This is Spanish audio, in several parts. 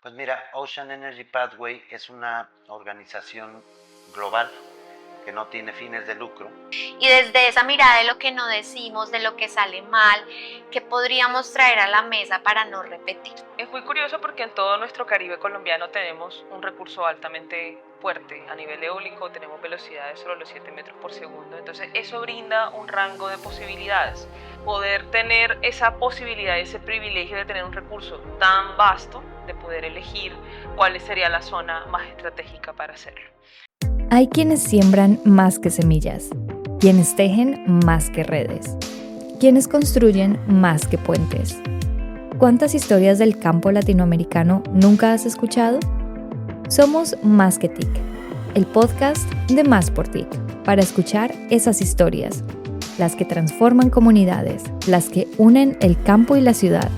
Pues mira, Ocean Energy Pathway es una organización global que no tiene fines de lucro. Y desde esa mirada de lo que no decimos, de lo que sale mal, ¿qué podríamos traer a la mesa para no repetir? Es muy curioso porque en todo nuestro Caribe colombiano tenemos un recurso altamente fuerte. A nivel eólico tenemos velocidades sobre los 7 metros por segundo. Entonces eso brinda un rango de posibilidades. Poder tener esa posibilidad, ese privilegio de tener un recurso tan vasto, de poder elegir cuál sería la zona más estratégica para hacerlo. Hay quienes siembran más que semillas, quienes tejen más que redes, quienes construyen más que puentes. ¿Cuántas historias del campo latinoamericano nunca has escuchado? Somos Más que TIC, el podcast de Más por TIC, para escuchar esas historias, las que transforman comunidades, las que unen el campo y la ciudad,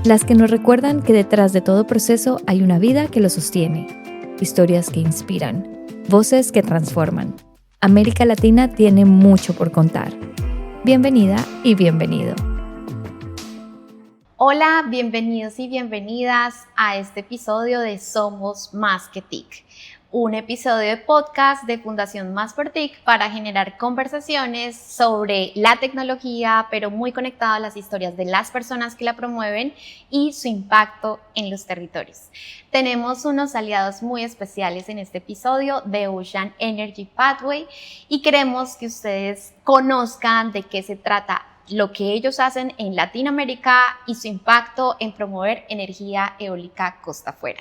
las que nos recuerdan que detrás de todo proceso hay una vida que lo sostiene, historias que inspiran, voces que transforman. América Latina tiene mucho por contar. Bienvenida y bienvenido. Hola, bienvenidos y bienvenidas a este episodio de Somos Más que TIC, un episodio de podcast de Fundación Más por TIC para generar conversaciones sobre la tecnología, pero muy conectado a las historias de las personas que la promueven y su impacto en los territorios. Tenemos unos aliados muy especiales en este episodio de Ocean Energy Pathway y queremos que ustedes conozcan de qué se trata lo que ellos hacen en Latinoamérica y su impacto en promover energía eólica costa afuera.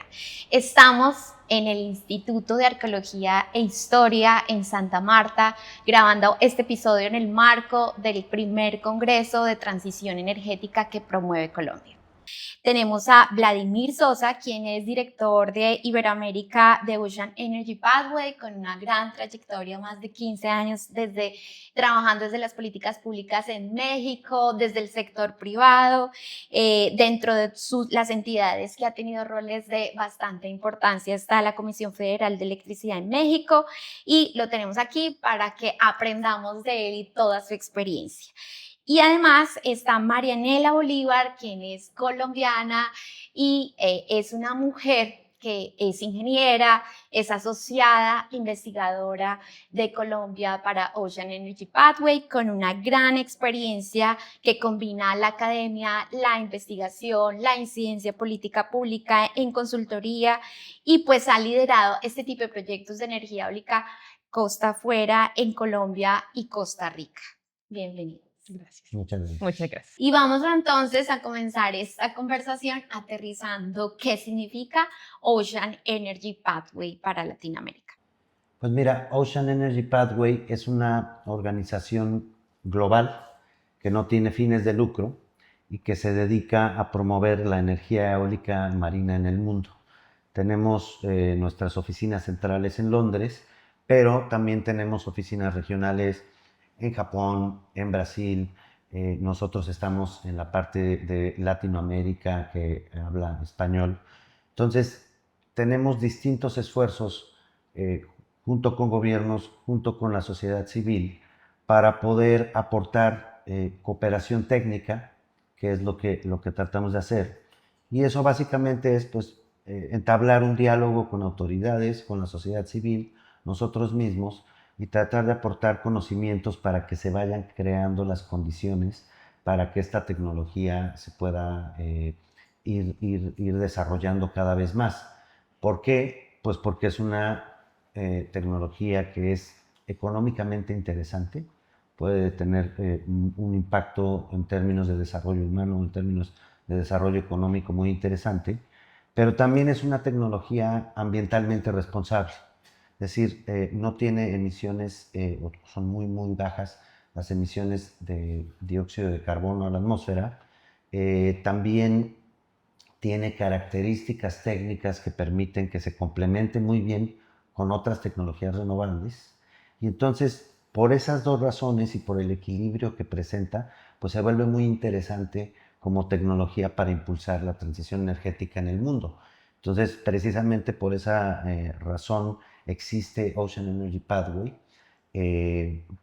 Estamos en el Instituto de Arqueología e Historia en Santa Marta, grabando este episodio en el marco del primer Congreso de Transición Energética que promueve Colombia. Tenemos a Vladimir Sosa, quien es director de Iberoamérica de Ocean Energy Pathway, con una gran trayectoria, más de 15 años trabajando desde las políticas públicas en México, desde el sector privado, dentro de las entidades que ha tenido roles de bastante importancia. Está la Comisión Federal de Electricidad en México y lo tenemos aquí para que aprendamos de él y toda su experiencia. Y además está Marianela Bolívar, quien es colombiana y es una mujer que es ingeniera, es asociada investigadora de Colombia para Ocean Energy Pathway, con una gran experiencia que combina la academia, la investigación, la incidencia política pública en consultoría y pues ha liderado este tipo de proyectos de energía eólica costa afuera en Colombia y Costa Rica. Bienvenida. Gracias. Muchas gracias. Muchas gracias. Y vamos entonces a comenzar esta conversación aterrizando qué significa Ocean Energy Pathway para Latinoamérica. Pues mira, Ocean Energy Pathway es una organización global que no tiene fines de lucro y que se dedica a promover la energía eólica marina en el mundo. Tenemos nuestras oficinas centrales en Londres, pero también tenemos oficinas regionales en Japón, en Brasil. Nosotros estamos en la parte de Latinoamérica que habla español. Entonces, tenemos distintos esfuerzos junto con gobiernos, junto con la sociedad civil, para poder aportar cooperación técnica, que es lo que tratamos de hacer. Y eso básicamente es pues, entablar un diálogo con autoridades, con la sociedad civil, nosotros mismos, y tratar de aportar conocimientos para que se vayan creando las condiciones para que esta tecnología se pueda ir desarrollando cada vez más. ¿Por qué? Pues porque es una tecnología que es económicamente interesante, puede tener un impacto en términos de desarrollo humano, en términos de desarrollo económico muy interesante, pero también es una tecnología ambientalmente responsable. Es decir, no tiene emisiones, son muy, muy bajas las emisiones de dióxido de carbono a la atmósfera. También tiene características técnicas que permiten que se complemente muy bien con otras tecnologías renovables. Y entonces, por esas dos razones y por el equilibrio que presenta, pues se vuelve muy interesante como tecnología para impulsar la transición energética en el mundo. Entonces, precisamente por esa razón existe Ocean Energy Pathway,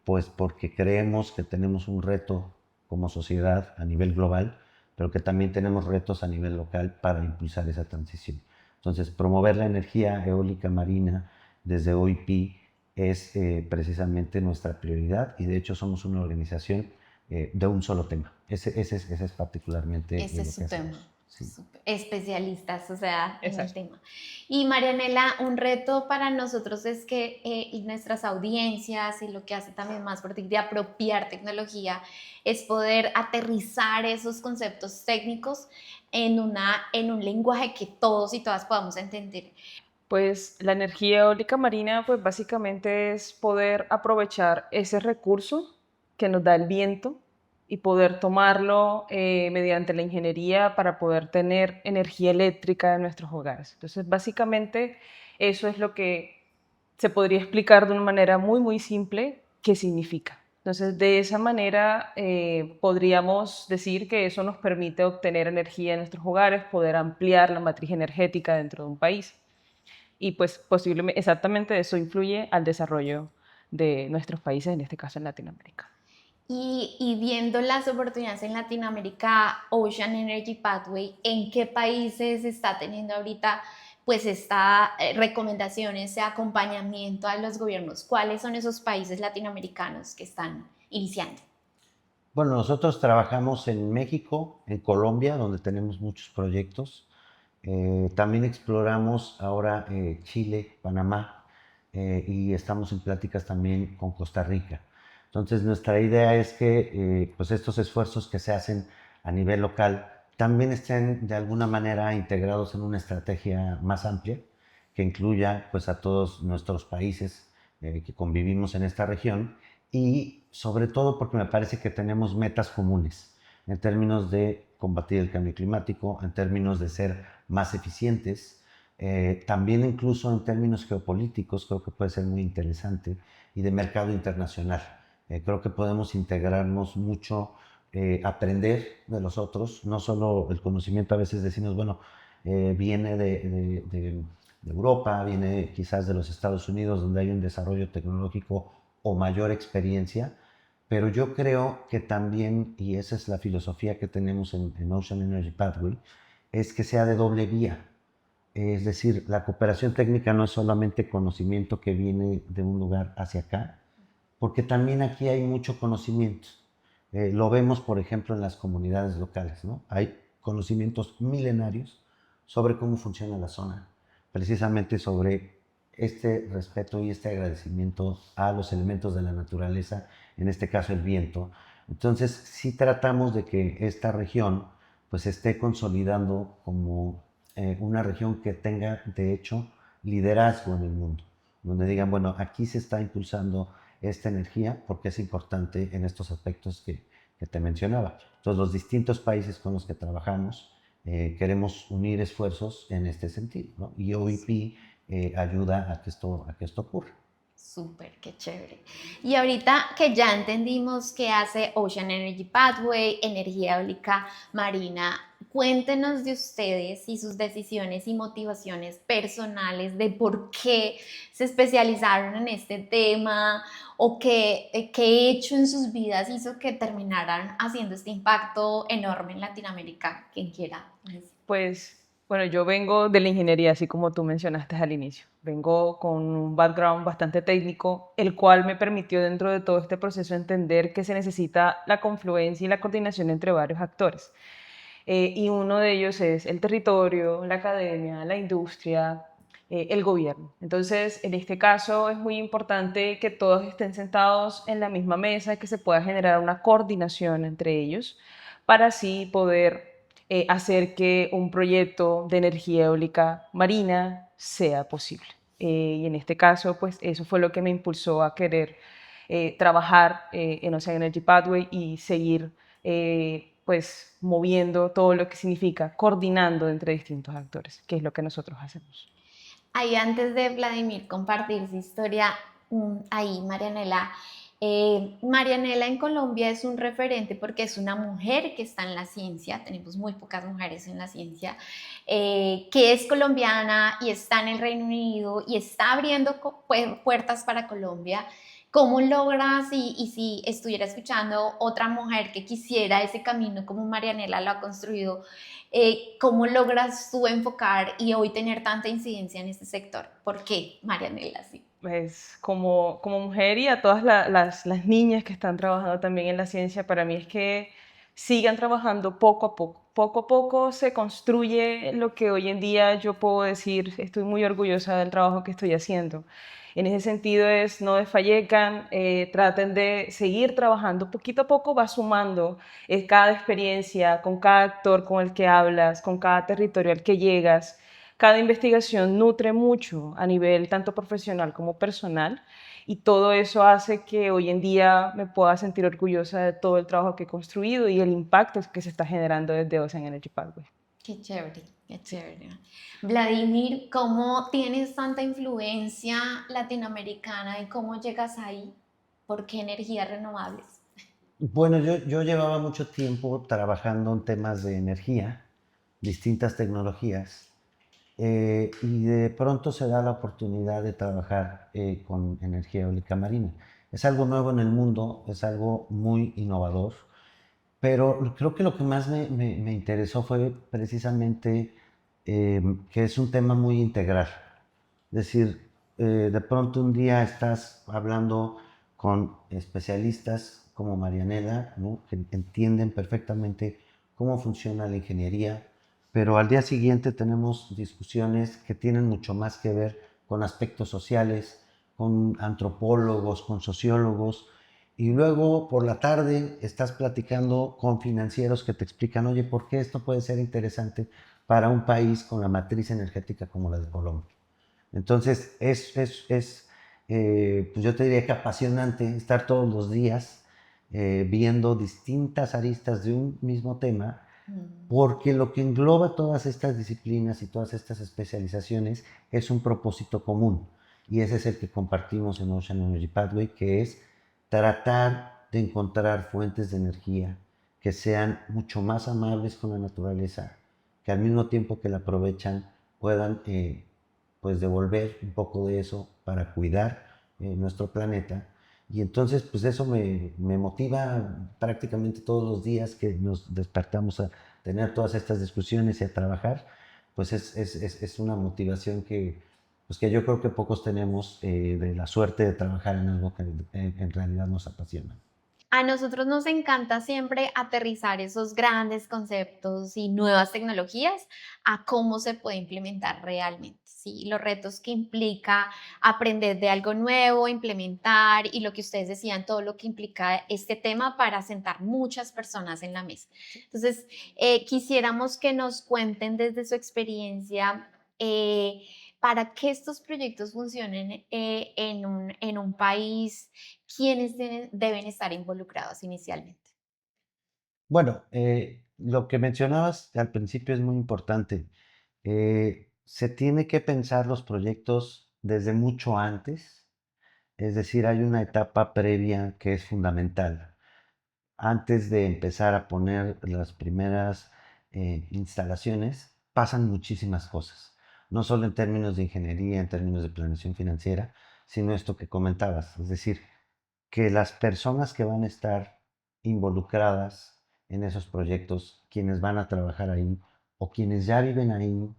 pues porque creemos que tenemos un reto como sociedad a nivel global, pero que también tenemos retos a nivel local para impulsar esa transición. Entonces, promover la energía eólica marina desde OIP es precisamente nuestra prioridad y de hecho somos una organización de un solo tema. Ese es particularmente Ese es lo su que tema. hacemos. Sí. Especialistas, o sea, en el Exacto. tema. Y Marianela, un reto para nosotros es que y nuestras audiencias y lo que hace también Más por TIC de apropiar tecnología es poder aterrizar esos conceptos técnicos en un lenguaje que todos y todas podamos entender. Pues la energía eólica marina, pues básicamente es poder aprovechar ese recurso que nos da el viento y poder tomarlo mediante la ingeniería para poder tener energía eléctrica en nuestros hogares. Entonces, básicamente eso es lo que se podría explicar de una manera muy, muy simple qué significa. Entonces, de esa manera podríamos decir que eso nos permite obtener energía en nuestros hogares, poder ampliar la matriz energética dentro de un país y pues posiblemente exactamente eso influye al desarrollo de nuestros países, en este caso en Latinoamérica. Y viendo las oportunidades en Latinoamérica, Ocean Energy Pathway, ¿en qué países está teniendo ahorita pues esta recomendaciones, ese acompañamiento a los gobiernos? ¿Cuáles son esos países latinoamericanos que están iniciando? Bueno, nosotros trabajamos en México, en Colombia, donde tenemos muchos proyectos. También exploramos ahora Chile, Panamá y estamos en pláticas también con Costa Rica. Entonces, nuestra idea es que pues estos esfuerzos que se hacen a nivel local también estén de alguna manera integrados en una estrategia más amplia que incluya pues a todos nuestros países que convivimos en esta región y sobre todo porque me parece que tenemos metas comunes en términos de combatir el cambio climático, en términos de ser más eficientes, también incluso en términos geopolíticos creo que puede ser muy interesante y de mercado internacional. Creo que podemos integrarnos mucho, aprender de los otros, no solo el conocimiento, a veces decimos, bueno, viene de Europa, viene quizás de los Estados Unidos, donde hay un desarrollo tecnológico o mayor experiencia, pero yo creo que también, y esa es la filosofía que tenemos en Ocean Energy Pathway, es que sea de doble vía. Es decir, la cooperación técnica no es solamente conocimiento que viene de un lugar hacia acá, porque también aquí hay mucho conocimiento. Lo vemos, por ejemplo, en las comunidades locales, ¿no? Hay conocimientos milenarios sobre cómo funciona la zona, precisamente sobre este respeto y este agradecimiento a los elementos de la naturaleza, en este caso el viento. Entonces, sí tratamos de que esta región pues esté consolidando como una región que tenga, de hecho, liderazgo en el mundo, donde digan, bueno, aquí se está impulsando esta energía porque es importante en estos aspectos que te mencionaba. Entonces, los distintos países con los que trabajamos queremos unir esfuerzos en este sentido, ¿no? Y OEP ayuda a que esto ocurra. Súper, qué chévere. Y ahorita que ya entendimos qué hace Ocean Energy Pathway, energía eólica marina, cuéntenos de ustedes y sus decisiones y motivaciones personales de por qué se especializaron en este tema o qué hecho en sus vidas hizo que terminaran haciendo este impacto enorme en Latinoamérica. Quien quiera decir. Pues bueno, yo vengo de la ingeniería, así como tú mencionaste al inicio. Vengo con un background bastante técnico, el cual me permitió dentro de todo este proceso entender que se necesita la confluencia y la coordinación entre varios actores. Y uno de ellos es el territorio, la academia, la industria, el gobierno. Entonces, en este caso es muy importante que todos estén sentados en la misma mesa, que se pueda generar una coordinación entre ellos para así poder hacer que un proyecto de energía eólica marina sea posible. Y en este caso, pues eso fue lo que me impulsó a querer trabajar en Ocean Energy Pathway y seguir pues moviendo todo lo que significa, coordinando entre distintos actores, que es lo que nosotros hacemos. Ahí antes de Vladimir compartir su historia, ahí Marianela, Marianela en Colombia es un referente porque es una mujer que está en la ciencia, tenemos muy pocas mujeres en la ciencia, que es colombiana y está en el Reino Unido y está abriendo puertas para Colombia. ¿Cómo logras y si estuviera escuchando otra mujer que quisiera ese camino como Marianela lo ha construido, ¿Cómo logras tú enfocar y hoy tener tanta incidencia en este sector? ¿Por qué, Marianela? Sí. Pues como mujer y a todas las niñas que están trabajando también en la ciencia, para mí es que sigan trabajando poco a poco. Poco a poco se construye lo que hoy en día yo puedo decir, estoy muy orgullosa del trabajo que estoy haciendo. En ese sentido es, no desfallezcan, traten de seguir trabajando. Poquito a poco va sumando cada experiencia, con cada actor con el que hablas, con cada territorio al que llegas. Cada investigación nutre mucho a nivel tanto profesional como personal y todo eso hace que hoy en día me pueda sentir orgullosa de todo el trabajo que he construido y el impacto que se está generando desde Ocean Energy Pathway. Qué chévere, qué chévere. Vladimir, ¿cómo tienes tanta influencia latinoamericana y cómo llegas ahí? ¿Por qué energías renovables? Bueno, yo llevaba mucho tiempo trabajando en temas de energía, distintas tecnologías, y de pronto se da la oportunidad de trabajar con energía eólica marina. Es algo nuevo en el mundo, es algo muy innovador, pero creo que lo que más me interesó fue precisamente que es un tema muy integral. Es decir, de pronto un día estás hablando con especialistas como Marianela, ¿no? Que entienden perfectamente cómo funciona la ingeniería, pero al día siguiente tenemos discusiones que tienen mucho más que ver con aspectos sociales, con antropólogos, con sociólogos, y luego por la tarde estás platicando con financieros que te explican, oye, ¿por qué esto puede ser interesante para un país con la matriz energética como la de Colombia? Entonces, pues yo te diría que apasionante estar todos los días viendo distintas aristas de un mismo tema, porque lo que engloba todas estas disciplinas y todas estas especializaciones es un propósito común, y ese es el que compartimos en Ocean Energy Pathway, que es tratar de encontrar fuentes de energía que sean mucho más amables con la naturaleza, que al mismo tiempo que la aprovechan puedan pues devolver un poco de eso para cuidar nuestro planeta. Y entonces, pues eso me motiva prácticamente todos los días que nos despertamos a tener todas estas discusiones y a trabajar, pues es una motivación pues que yo creo que pocos tenemos de la suerte de trabajar en algo que en realidad nos apasiona. A nosotros nos encanta siempre aterrizar esos grandes conceptos y nuevas tecnologías a cómo se puede implementar realmente, ¿sí? Los retos que implica aprender de algo nuevo, implementar y lo que ustedes decían, todo lo que implica este tema para sentar muchas personas en la mesa. Entonces, quisiéramos que nos cuenten desde su experiencia. Para que estos proyectos funcionen en un país, ¿quiénes deben estar involucrados inicialmente? Bueno, lo que mencionabas al principio es muy importante. Se tiene que pensar los proyectos desde mucho antes, es decir, hay una etapa previa que es fundamental. Antes de empezar a poner las primeras instalaciones, pasan muchísimas cosas, no solo en términos de ingeniería, en términos de planeación financiera, sino esto que comentabas, es decir, que las personas que van a estar involucradas en esos proyectos, quienes van a trabajar ahí o quienes ya viven ahí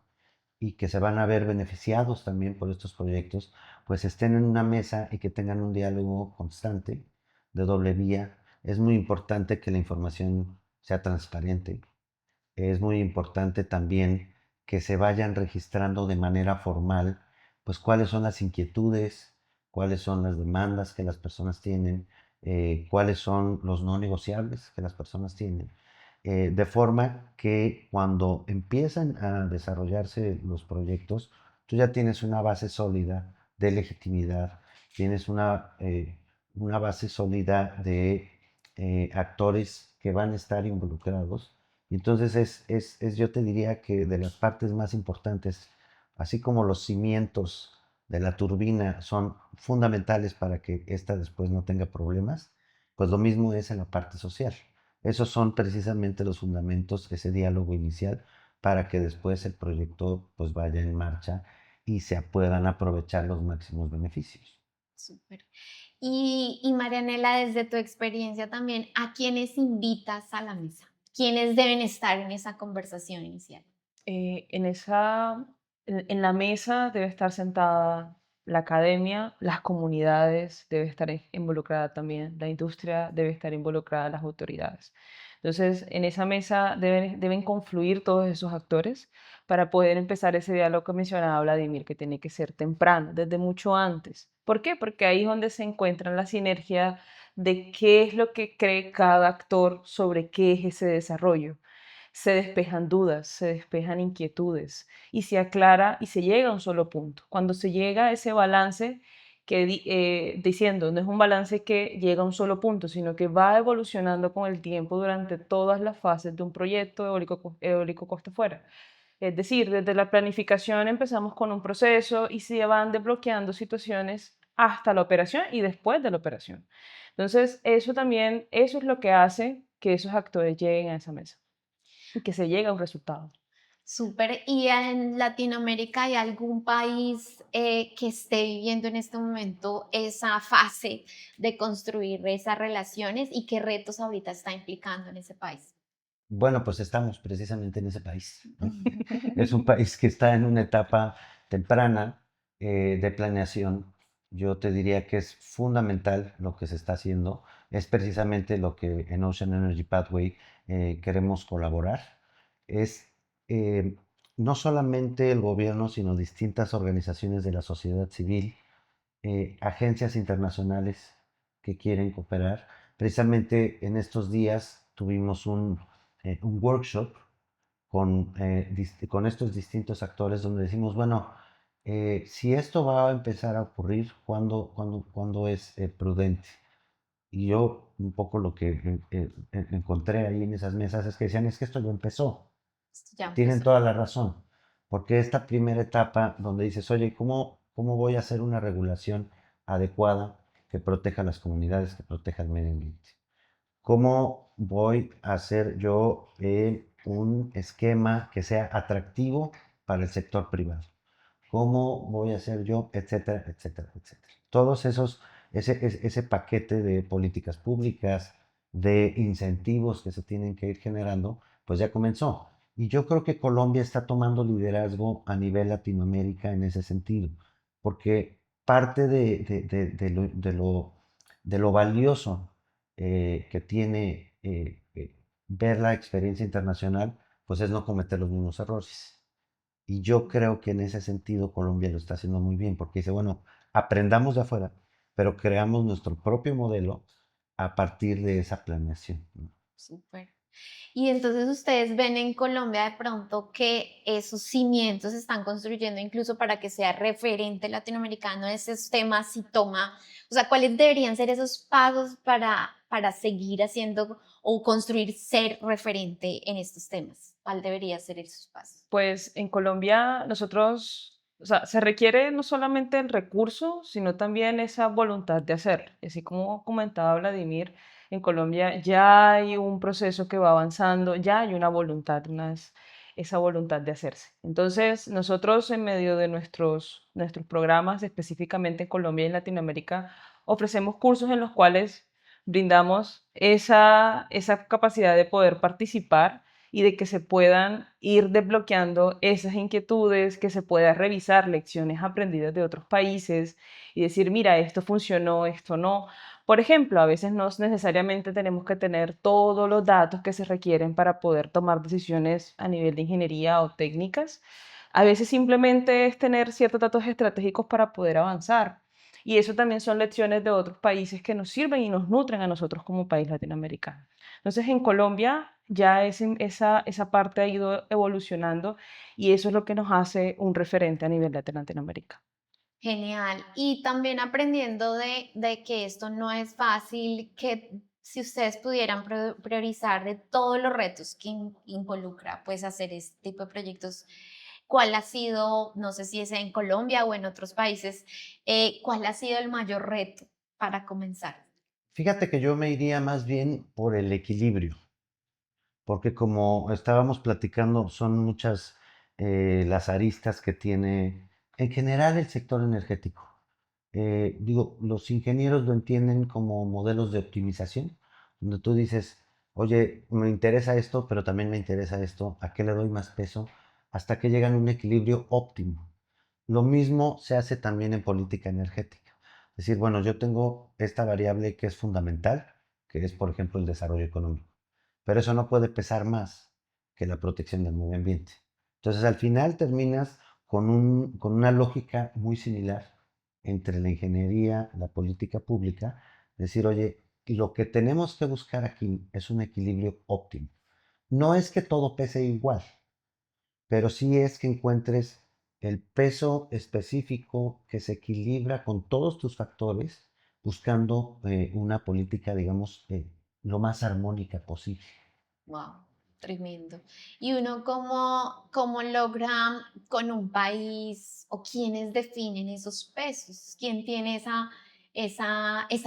y que se van a ver beneficiados también por estos proyectos, pues estén en una mesa y que tengan un diálogo constante de doble vía. Es muy importante que la información sea transparente. Es muy importante también que se vayan registrando de manera formal, pues cuáles son las inquietudes, cuáles son las demandas que las personas tienen, cuáles son los no negociables que las personas tienen, de forma que cuando empiezan a desarrollarse los proyectos, tú ya tienes una base sólida de legitimidad, tienes una base sólida de actores que van a estar involucrados. Y entonces yo te diría que de las partes más importantes, así como los cimientos de la turbina son fundamentales para que ésta después no tenga problemas, pues lo mismo es en la parte social. Esos son precisamente los fundamentos, ese diálogo inicial, para que después el proyecto pues vaya en marcha y se puedan aprovechar los máximos beneficios. Súper. Y Marianela, desde tu experiencia también, ¿a quiénes invitas a la mesa? ¿Quiénes deben estar en esa conversación inicial? En la mesa debe estar sentada la academia, las comunidades, debe estar involucrada también, la industria debe estar involucrada, las autoridades. Entonces, en esa mesa deben confluir todos esos actores para poder empezar ese diálogo que mencionaba Vladimir, que tiene que ser temprano, desde mucho antes. ¿Por qué? Porque ahí es donde se encuentra la sinergia de qué es lo que cree cada actor sobre qué es ese desarrollo. Se despejan dudas, se despejan inquietudes y se aclara y se llega a un solo punto. Cuando se llega a ese balance, diciendo, no es un balance que llega a un solo punto, sino que va evolucionando con el tiempo durante todas las fases de un proyecto eólico costa afuera. Es decir, desde la planificación empezamos con un proceso y se van desbloqueando situaciones hasta la operación y después de la operación. Entonces, eso es lo que hace que esos actores lleguen a esa mesa y que se llegue a un resultado. Súper. ¿Y en Latinoamérica hay algún país que esté viviendo en este momento esa fase de construir esas relaciones y qué retos ahorita está implicando en ese país? Bueno, pues estamos precisamente en ese país, ¿no? Es un país que está en una etapa temprana de planeación. Yo te diría que es fundamental lo que se está haciendo. Es precisamente lo que en Ocean Energy Pathway queremos colaborar. Es eh, no solamente el gobierno, sino distintas organizaciones de la sociedad civil, agencias internacionales que quieren cooperar. Precisamente en estos días tuvimos un workshop con estos distintos actores donde decimos, bueno, si esto va a empezar a ocurrir, ¿cuándo es prudente? Y yo un poco lo que encontré ahí en esas mesas es que decían, es que esto ya empezó. Esto ya Tienen empezó. toda la razón, porque esta primera etapa donde dices, oye, ¿cómo voy a hacer una regulación adecuada que proteja a las comunidades, que proteja el medio ambiente? ¿Cómo voy a hacer yo un esquema que sea atractivo para el sector privado? ¿Cómo voy a hacer yo? Etcétera, etcétera, etcétera. Todos ese paquete de políticas públicas, de incentivos que se tienen que ir generando, pues ya comenzó. Y yo creo que Colombia está tomando liderazgo a nivel Latinoamérica en ese sentido, porque parte de lo valioso que tiene ver la experiencia internacional, pues es no cometer los mismos errores. Y yo creo que en ese sentido Colombia lo está haciendo muy bien, porque dice, bueno, aprendamos de afuera, pero creamos nuestro propio modelo a partir de esa planeación, ¿no? Súper. Y entonces ustedes ven en Colombia de pronto que esos cimientos se están construyendo incluso para que sea referente latinoamericano de esos temas y toma, o sea, ¿cuáles deberían ser esos pasos para seguir haciendo o construir ser referente en estos temas? ¿Cuál debería ser esos pasos? Pues en Colombia nosotros, o sea, se requiere no solamente el recurso, sino también esa voluntad de hacerlo. Y así como comentaba Vladimir, en Colombia ya hay un proceso que va avanzando, ya hay una voluntad, esa voluntad de hacerse. Entonces, nosotros en medio de nuestros programas, específicamente en Colombia y en Latinoamérica, ofrecemos cursos en los cuales brindamos esa capacidad de poder participar y de que se puedan ir desbloqueando esas inquietudes, que se pueda revisar lecciones aprendidas de otros países y decir, mira, esto funcionó, esto no. Por ejemplo, a veces no necesariamente tenemos que tener todos los datos que se requieren para poder tomar decisiones a nivel de ingeniería o técnicas. A veces simplemente es tener ciertos datos estratégicos para poder avanzar. Y eso también son lecciones de otros países que nos sirven y nos nutren a nosotros como país latinoamericano. Entonces, en Colombia ya esa parte ha ido evolucionando y eso es lo que nos hace un referente a nivel de Latinoamérica. Genial. Y también aprendiendo de que esto no es fácil, que si ustedes pudieran priorizar de todos los retos que involucra pues hacer este tipo de proyectos, ¿cuál ha sido, no sé si es en Colombia o en otros países, cuál ha sido el mayor reto para comenzar? Fíjate que yo me iría más bien por el equilibrio, porque como estábamos platicando, son muchas las aristas que tiene en general el sector energético. Digo, los ingenieros lo entienden como modelos de optimización, donde tú dices, Oye, me interesa esto, pero también me interesa esto, ¿a qué le doy más peso? Hasta que llegan a un equilibrio óptimo. Lo mismo se hace también en política energética. Es decir, bueno, yo tengo esta variable que es fundamental, que es, por ejemplo, el desarrollo económico, pero eso no puede pesar más que la protección del medio ambiente. Entonces, al final terminas con una lógica muy similar entre la ingeniería, la política pública, decir, oye, lo que tenemos que buscar aquí es un equilibrio óptimo. No es que todo pese igual, pero sí es que encuentres el peso específico que se equilibra con todos tus factores, buscando una política, digamos, lo más armónica posible. Wow, tremendo. ¿Y uno cómo logra con un país o quiénes definen esos pesos? ¿Quién tiene esa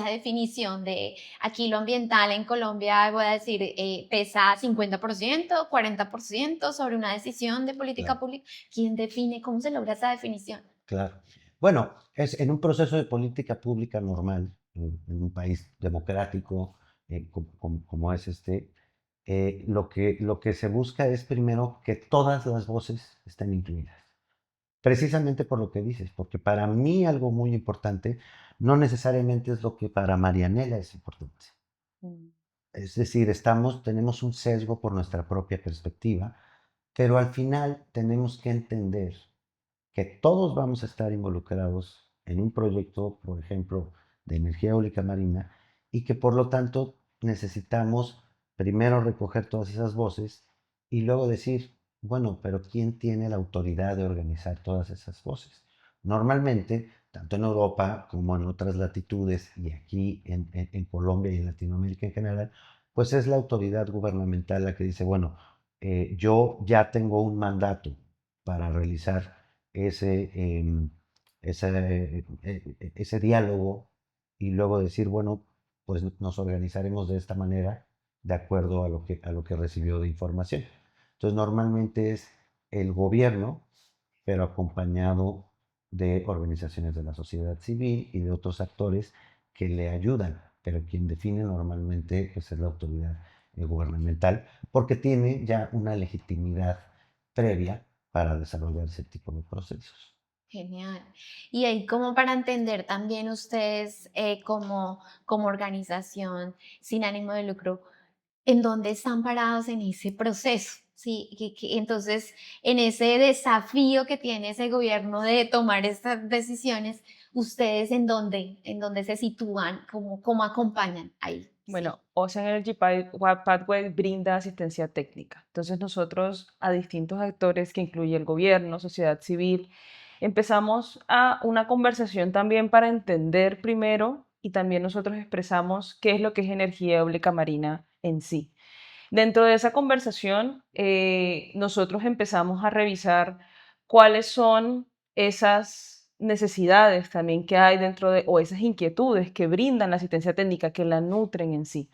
definición de aquí lo ambiental en Colombia, voy a decir, pesa 50%, 40% sobre una decisión de política Claro, pública? ¿Quién define cómo se logra esa definición? claro. Bueno, es en un proceso de política pública normal, en un país democrático como es este, lo que se busca es primero que todas las voces estén incluidas. Precisamente por lo que dices, porque para mí algo muy importante no necesariamente es lo que para Marianela es importante. Mm. Es decir, tenemos un sesgo por nuestra propia perspectiva, pero al final tenemos que entender que todos vamos a estar involucrados en un proyecto, por ejemplo, de energía eólica marina, y que por lo tanto necesitamos primero recoger todas esas voces y luego decir, bueno, pero ¿quién tiene la autoridad de organizar todas esas voces? Normalmente, tanto en Europa como en otras latitudes y aquí en Colombia y en Latinoamérica en general, pues es la autoridad gubernamental la que dice, bueno, yo ya tengo un mandato para realizar ese, ese diálogo y luego decir, bueno, pues nos organizaremos de esta manera de acuerdo a lo que recibió de información. Entonces, normalmente es el gobierno, pero acompañado de organizaciones de la sociedad civil y de otros actores que le ayudan, pero quien define normalmente pues, es la autoridad gubernamental, porque tiene ya una legitimidad previa para desarrollar ese tipo de procesos. Genial. Y ahí como para entender también ustedes como organización sin ánimo de lucro, ¿en dónde están parados en ese proceso? Sí, entonces, en ese desafío que tiene ese gobierno de tomar estas decisiones, ¿ustedes en dónde se sitúan? ¿Cómo acompañan ahí? Sí. Bueno, Ocean Energy Pathway brinda asistencia técnica. Entonces nosotros a distintos actores que incluye el gobierno, sociedad civil, empezamos a una conversación también para entender primero y también nosotros expresamos qué es lo que es energía eólica marina en sí. Dentro de esa conversación, nosotros empezamos a revisar cuáles son esas necesidades también que hay dentro de, o esas inquietudes que brindan la asistencia técnica, que la nutren en sí.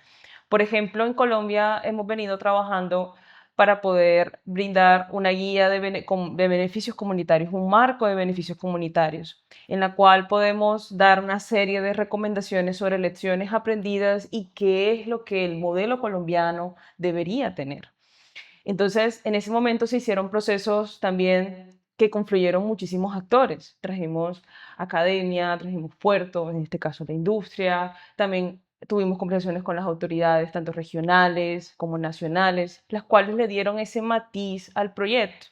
Por ejemplo, en Colombia hemos venido trabajando para poder brindar una guía de beneficios comunitarios, un marco de beneficios comunitarios, en la cual podemos dar una serie de recomendaciones sobre lecciones aprendidas y qué es lo que el modelo colombiano debería tener. Entonces, en ese momento se hicieron procesos también que confluyeron muchísimos actores. Trajimos academia, trajimos puertos, en este caso la industria, también tuvimos conversaciones con las autoridades, tanto regionales como nacionales, las cuales le dieron ese matiz al proyecto.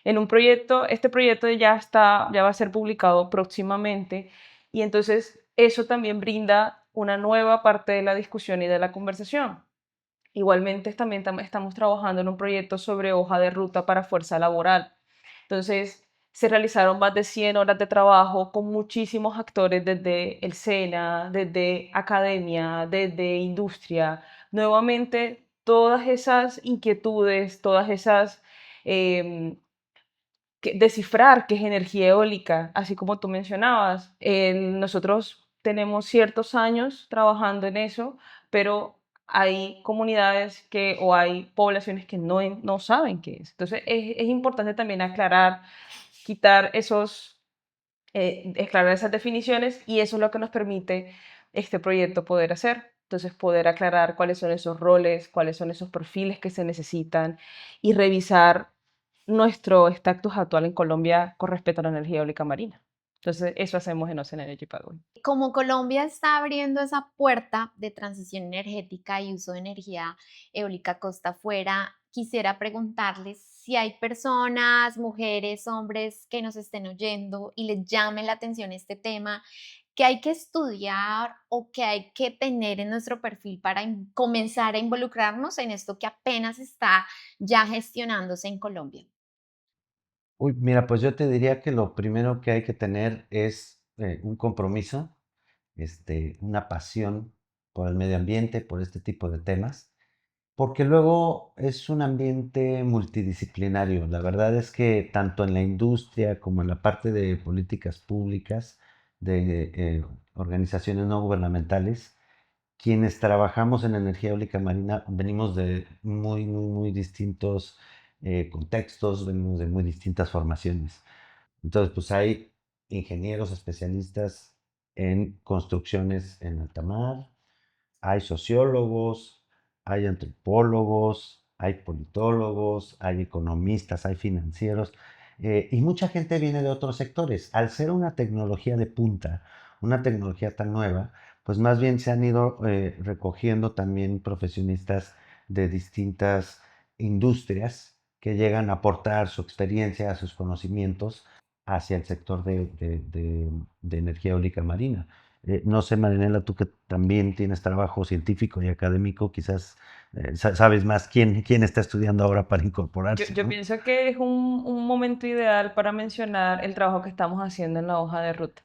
En un proyecto, este proyecto ya va a ser publicado próximamente y entonces eso también brinda una nueva parte de la discusión y de la conversación. Igualmente también estamos trabajando en un proyecto sobre hoja de ruta para fuerza laboral. Entonces, se realizaron más de 100 horas de trabajo con muchísimos actores desde el SENA, desde academia, desde industria. Nuevamente, todas esas inquietudes, todas esas em, descifrar qué es energía eólica, así como tú mencionabas. Nosotros tenemos ciertos años trabajando en eso, pero hay comunidades o hay poblaciones que no saben qué es. Entonces es importante también aclarar, quitar aclarar esas definiciones y eso es lo que nos permite este proyecto poder hacer. Entonces, poder aclarar cuáles son esos roles, cuáles son esos perfiles que se necesitan y revisar nuestro estatus actual en Colombia con respecto a la energía eólica marina. Entonces, eso hacemos en Ocean Energy Pathway. Como Colombia está abriendo esa puerta de transición energética y uso de energía eólica costa afuera, quisiera preguntarles si hay personas, mujeres, hombres que nos estén oyendo y les llame la atención este tema, que hay que estudiar o que hay que tener en nuestro perfil para comenzar a involucrarnos en esto que apenas está ya gestionándose en Colombia. Uy, mira, pues yo te diría que lo primero que hay que tener es un compromiso, una pasión por el medio ambiente, por este tipo de temas, porque luego es un ambiente multidisciplinario. La verdad es que tanto en la industria como en la parte de políticas públicas, de organizaciones no gubernamentales, quienes trabajamos en energía eólica marina venimos de muy distintos contextos, venimos de muy distintas formaciones. Entonces, pues hay ingenieros especialistas en construcciones en alta mar, hay sociólogos, hay antropólogos, hay politólogos, hay economistas, hay financieros, y mucha gente viene de otros sectores. Al ser una tecnología de punta, una tecnología tan nueva, pues más bien se han ido recogiendo también profesionistas de distintas industrias que llegan a aportar su experiencia, sus conocimientos hacia el sector de energía eólica marina. No sé, Marinela, tú que también tienes trabajo científico y académico, quizás sabes más quién está estudiando ahora para incorporarse, Yo ¿no? pienso que es un momento ideal para mencionar el trabajo que estamos haciendo en la hoja de ruta.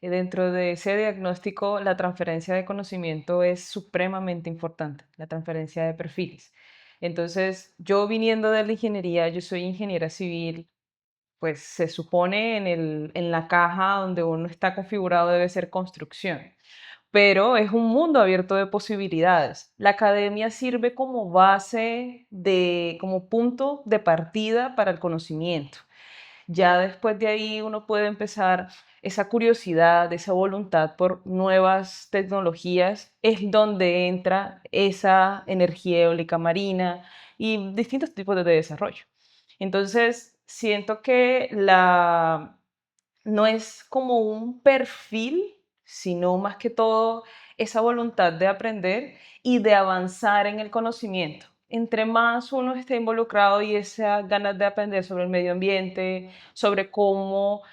Dentro de ese diagnóstico, la transferencia de conocimiento es supremamente importante, la transferencia de perfiles. Entonces, yo viniendo de la ingeniería, yo soy ingeniera civil, pues se supone en la caja donde uno está configurado debe ser construcción, pero es un mundo abierto de posibilidades. La academia sirve como base como punto de partida para el conocimiento. Ya después de ahí uno puede empezar esa curiosidad, esa voluntad por nuevas tecnologías, es donde entra esa energía eólica marina y distintos tipos de desarrollo. Entonces, siento que no es como un perfil, sino más que todo esa voluntad de aprender y de avanzar en el conocimiento. Entre más uno esté involucrado y esas ganas de aprender sobre el medio ambiente, sobre cómo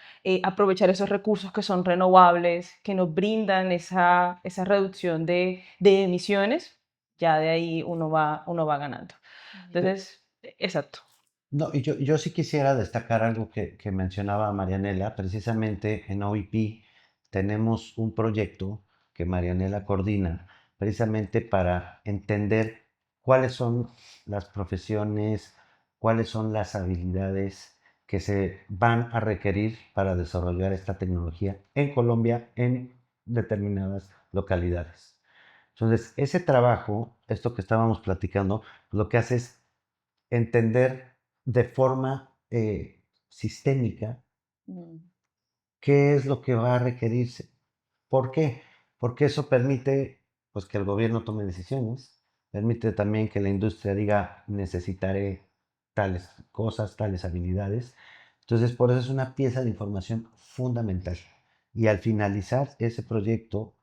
aprovechar esos recursos que son renovables, que nos brindan esa reducción de emisiones, ya de ahí uno va ganando. Entonces, exacto. No, y yo sí quisiera destacar algo que mencionaba Marianela. Precisamente en OIP tenemos un proyecto que Marianela coordina precisamente para entender cuáles son las profesiones, cuáles son las habilidades que se van a requerir para desarrollar esta tecnología en Colombia en determinadas localidades. Entonces, ese trabajo, esto que estábamos platicando, lo que hace es entender de forma sistémica Mm. qué es lo que va a requerirse. ¿Por qué? Porque eso permite pues, que el gobierno tome decisiones, permite también que la industria diga necesitaré tales cosas, tales habilidades. Entonces, por eso es una pieza de información fundamental. Y al finalizar ese proyecto,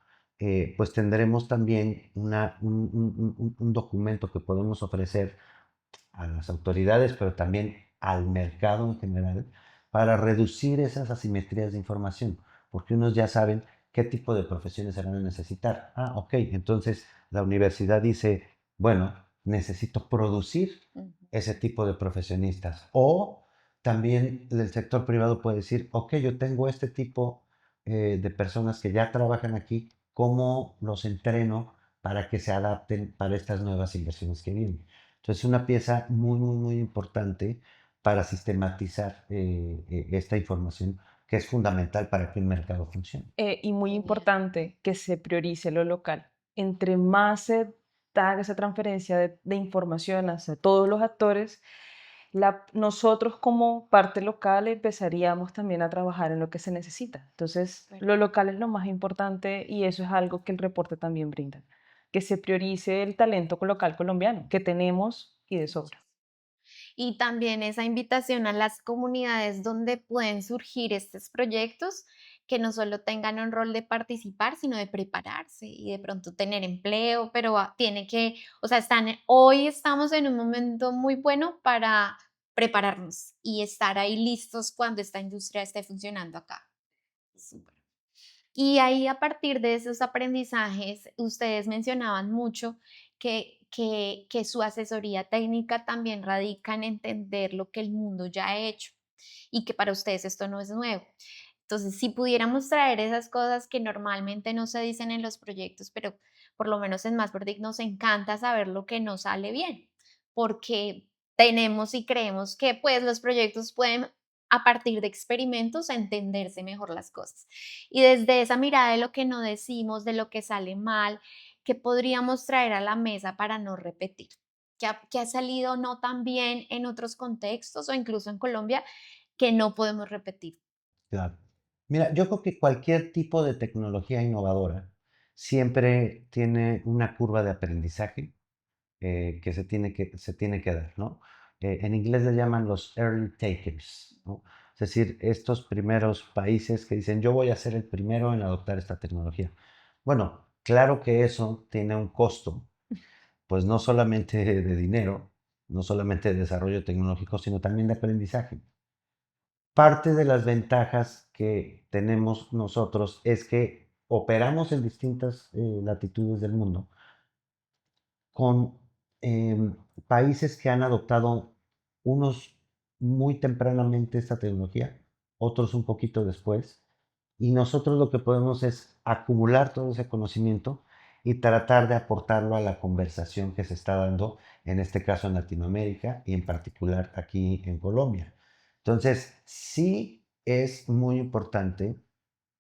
pues tendremos también un documento que podemos ofrecer a las autoridades, pero también al mercado en general, para reducir esas asimetrías de información, porque unos ya saben qué tipo de profesiones se van a necesitar. Ah, ok, entonces la universidad dice, bueno, necesito producir Ujú. ese tipo de profesionistas. O también el sector privado puede decir, ok, yo tengo este tipo de personas que ya trabajan aquí, ¿cómo los entreno para que se adapten para estas nuevas inversiones que vienen? Entonces, es una pieza muy importante para sistematizar esta información que es fundamental para que un mercado funcione. Y muy Genial. importante que se priorice lo local. Entre más se haga esa transferencia de información hacia todos los actores, nosotros como parte local empezaríamos también a trabajar en lo que se necesita. Entonces, lo local es lo más importante y eso es algo que el reporte también brinda, que se priorice el talento local colombiano, que tenemos y de sobra. Y también esa invitación a las comunidades donde pueden surgir estos proyectos que no solo tengan un rol de participar, sino de prepararse y de pronto tener empleo, pero tiene que, o sea, hoy estamos en un momento muy bueno para prepararnos y estar ahí listos cuando esta industria esté funcionando acá. Súper. Y ahí a partir de esos aprendizajes, ustedes mencionaban mucho que su asesoría técnica también radica en entender lo que el mundo ya ha hecho y que para ustedes esto no es nuevo. Entonces, si pudiéramos traer esas cosas que normalmente no se dicen en los proyectos, pero por lo menos en Más Verdict nos encanta saber lo que no sale bien, porque tenemos y creemos que pues los proyectos pueden a partir de experimentos entenderse mejor las cosas. Y desde esa mirada de lo que no decimos, de lo que sale mal, ¿qué podríamos traer a la mesa para no repetir? ¿Qué ha salido no tan bien en otros contextos o incluso en Colombia que no podemos repetir? Claro. Mira, yo creo que cualquier tipo de tecnología innovadora siempre tiene una curva de aprendizaje que se tiene que dar, ¿no? En inglés le llaman los early takers, ¿no? Es decir, estos primeros países que dicen, yo voy a ser el primero en adoptar esta tecnología. Bueno, claro que eso tiene un costo, pues no solamente de dinero, no solamente de desarrollo tecnológico, sino también de aprendizaje. Parte de las ventajas que tenemos nosotros es que operamos en distintas latitudes del mundo con países que han adoptado unos muy tempranamente esta tecnología, otros un poquito después, y nosotros lo que podemos es acumular todo ese conocimiento y tratar de aportarlo a la conversación que se está dando, en este caso en Latinoamérica y en particular aquí en Colombia. Entonces, sí es muy importante,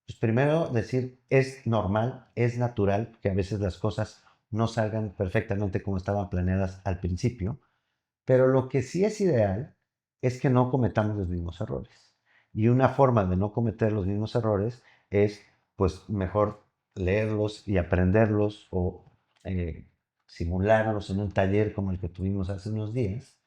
pues primero decir, es normal, es natural que a veces las cosas no salgan perfectamente como estaban planeadas al principio, pero lo que sí es ideal es que no cometamos los mismos errores. Y una forma de no cometer los mismos errores es, pues, mejor leerlos y aprenderlos o eh, simularlos en un taller como el que tuvimos hace unos días,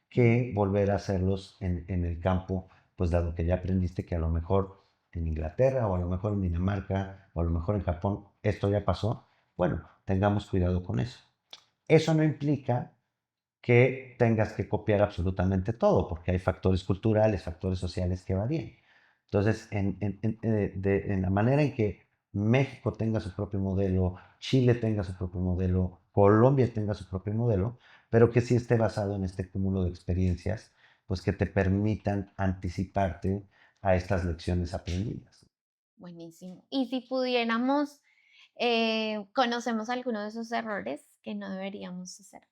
que volver a hacerlos en el campo, pues dado que ya aprendiste que a lo mejor en Inglaterra o a lo mejor en Dinamarca o a lo mejor en Japón esto ya pasó. Bueno, tengamos cuidado con eso. Eso no implica que tengas que copiar absolutamente todo, porque hay factores culturales, factores sociales que varían. Entonces, en la manera en que México tenga su propio modelo, Chile tenga su propio modelo, Colombia tenga su propio modelo, pero que sí esté basado en este cúmulo de experiencias, pues que te permitan anticiparte a estas lecciones aprendidas. Buenísimo. Y si pudiéramos, conocemos algunos de esos errores que no deberíamos hacer.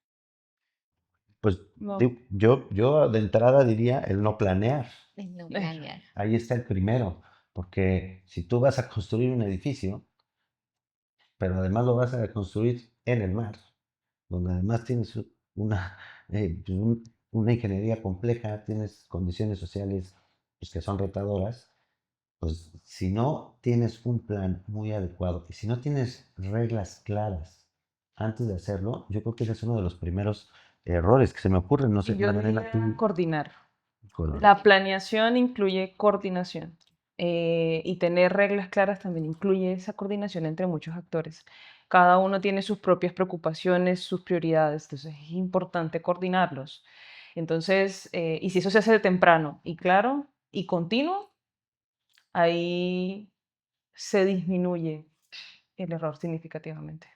Pues No. yo de entrada diría el no planear. En no planear. Ahí está el primero, porque si tú vas a construir un edificio, pero además lo vas a construir en el mar, donde además tienes pues, una ingeniería compleja, tienes condiciones sociales pues, que son retadoras, pues si no tienes un plan muy adecuado y si no tienes reglas claras antes de hacerlo, yo creo que ese es uno de los primeros errores que se me ocurren. No sé, Y yo Manuela, diría coordinar. Correcto. La planeación incluye coordinación y tener reglas claras también incluye esa coordinación entre muchos actores. Cada uno tiene sus propias preocupaciones, sus prioridades, entonces es importante coordinarlos. Entonces, y si eso se hace de temprano y claro y continuo, ahí se disminuye el error significativamente.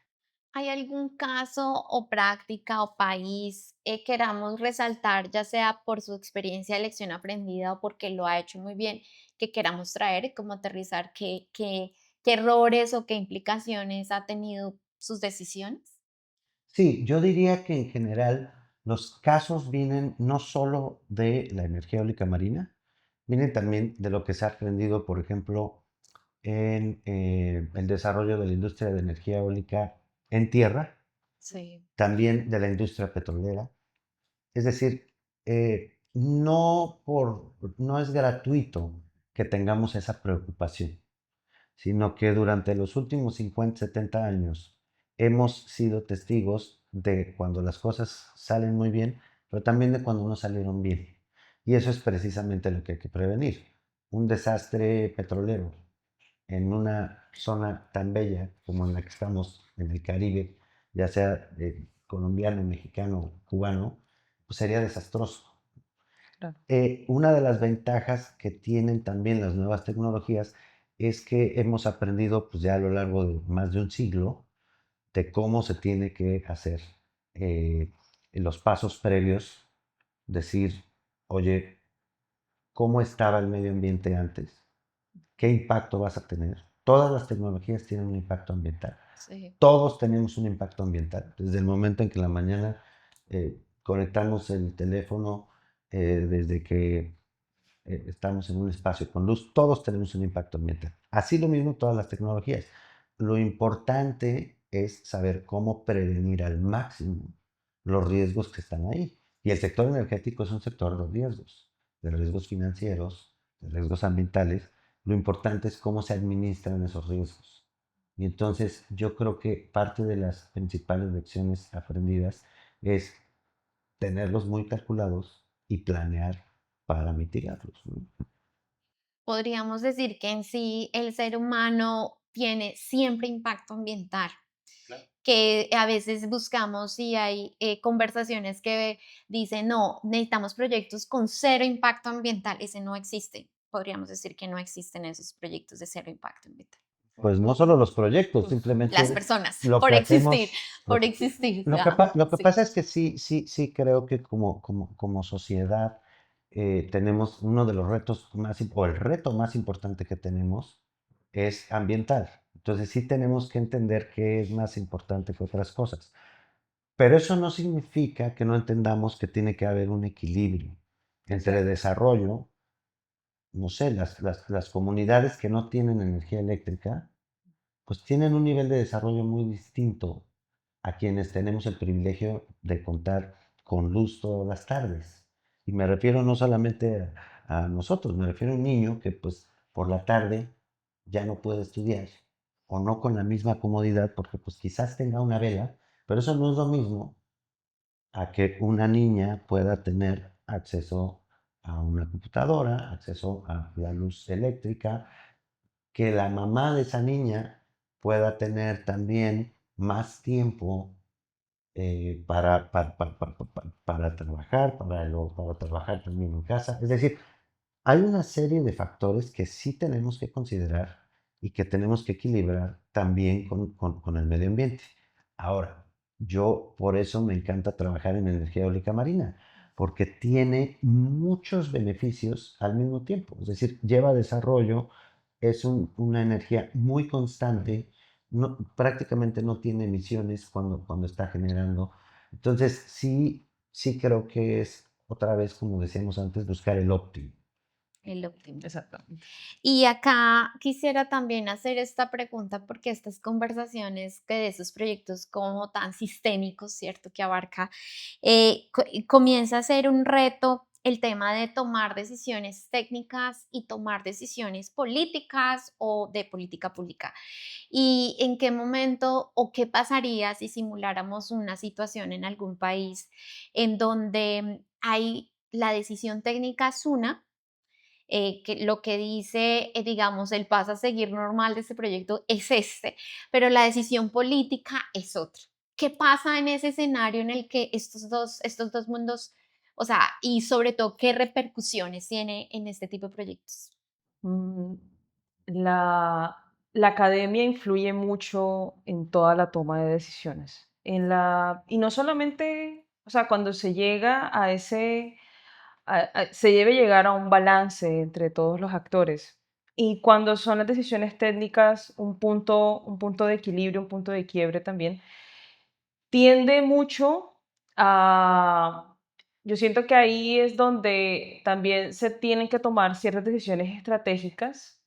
¿Hay algún caso o práctica o país queramos resaltar, ya sea por su experiencia de lección aprendida o porque lo ha hecho muy bien, que queramos traer y como aterrizar qué errores o qué implicaciones ha tenido sus decisiones? Sí, yo diría que en general los casos vienen no solo de la energía eólica marina, vienen también de lo que se ha aprendido, por ejemplo, en el desarrollo de la industria de energía eólica en tierra, Sí. también de la industria petrolera. Es decir, no es gratuito que tengamos esa preocupación, sino que durante los últimos 50, 70 años hemos sido testigos de cuando las cosas salen muy bien, pero también de cuando no salieron bien. Y eso es precisamente lo que hay que prevenir. Un desastre petrolero en una zona tan bella como en la que estamos en el Caribe, ya sea colombiano, mexicano, cubano, pues sería desastroso. Claro. Una de las ventajas que tienen también las nuevas tecnologías es que hemos aprendido pues ya a lo largo de más de un siglo de cómo se tiene que hacer eh, los pasos previos, decir, oye, ¿cómo estaba el medio ambiente antes? ¿Qué impacto vas a tener? Todas las tecnologías tienen un impacto ambiental. Sí. Todos tenemos un impacto ambiental. Desde el momento en que en la mañana conectamos el teléfono, desde que estamos en un espacio con luz, todos tenemos un impacto ambiental. Así lo mismo todas las tecnologías. Lo importante es saber cómo prevenir al máximo los riesgos que están ahí. Y el sector energético es un sector de riesgos financieros, de riesgos ambientales. Lo importante es cómo se administran esos riesgos. Y entonces yo creo que parte de las principales lecciones aprendidas es tenerlos muy calculados y planear para mitigarlos, ¿no? Podríamos decir que en sí el ser humano tiene siempre impacto ambiental, que a veces buscamos y hay conversaciones que dicen, no, necesitamos proyectos con cero impacto ambiental. Ese no existe. Podríamos decir que no existen esos proyectos de cero impacto ambiental. Pues no solo los proyectos, Las simplemente personas, lo por que existir, hacemos. por existir. Lo que Sí. pasa es que sí creo que como sociedad tenemos uno de los retos o el reto más importante que tenemos es ambiental. Entonces sí tenemos que entender qué es más importante que otras cosas. Pero eso no significa que no entendamos que tiene que haber un equilibrio entre desarrollo, no sé, las comunidades que no tienen energía eléctrica pues tienen un nivel de desarrollo muy distinto a quienes tenemos el privilegio de contar con luz todas las tardes. Y me refiero no solamente a nosotros, me refiero a un niño que pues por la tarde ya no puede estudiar o no con la misma comodidad porque pues quizás tenga una vela, pero eso no es lo mismo a que una niña pueda tener acceso a una computadora, acceso a la luz eléctrica, que la mamá de esa niña pueda tener también más tiempo para trabajar, para trabajar también en casa. Es decir, hay una serie de factores que sí tenemos que considerar y que tenemos que equilibrar también con el medio ambiente. Ahora, yo por eso me encanta trabajar en energía eólica marina, porque tiene muchos beneficios al mismo tiempo. Es decir, lleva desarrollo, es una energía muy constante, prácticamente no tiene emisiones cuando está generando. Entonces, sí creo que es otra vez, como decíamos antes, buscar el óptimo. El óptimo. Exactamente. Y acá quisiera también hacer esta pregunta porque estas conversaciones que de esos proyectos como tan sistémicos, ¿cierto? Que abarca, comienza a ser un reto el tema de tomar decisiones técnicas y tomar decisiones políticas o de política pública. ¿Y en qué momento o qué pasaría si simuláramos una situación en algún país en donde hay la decisión técnica es una, que lo que dice, digamos, el paso a seguir normal de este proyecto es este, pero la decisión política es otra? ¿Qué pasa en ese escenario en el que estos dos mundos, o sea, y sobre todo, qué repercusiones tiene en este tipo de proyectos? Mm, La, la academia influye mucho en toda la toma de decisiones. Y no solamente, o sea, cuando se llega a se debe llegar a un balance entre todos los actores. Y cuando son las decisiones técnicas, un punto de equilibrio, un punto de quiebre también, tiende mucho a... Yo siento que ahí es donde también se tienen que tomar ciertas decisiones estratégicas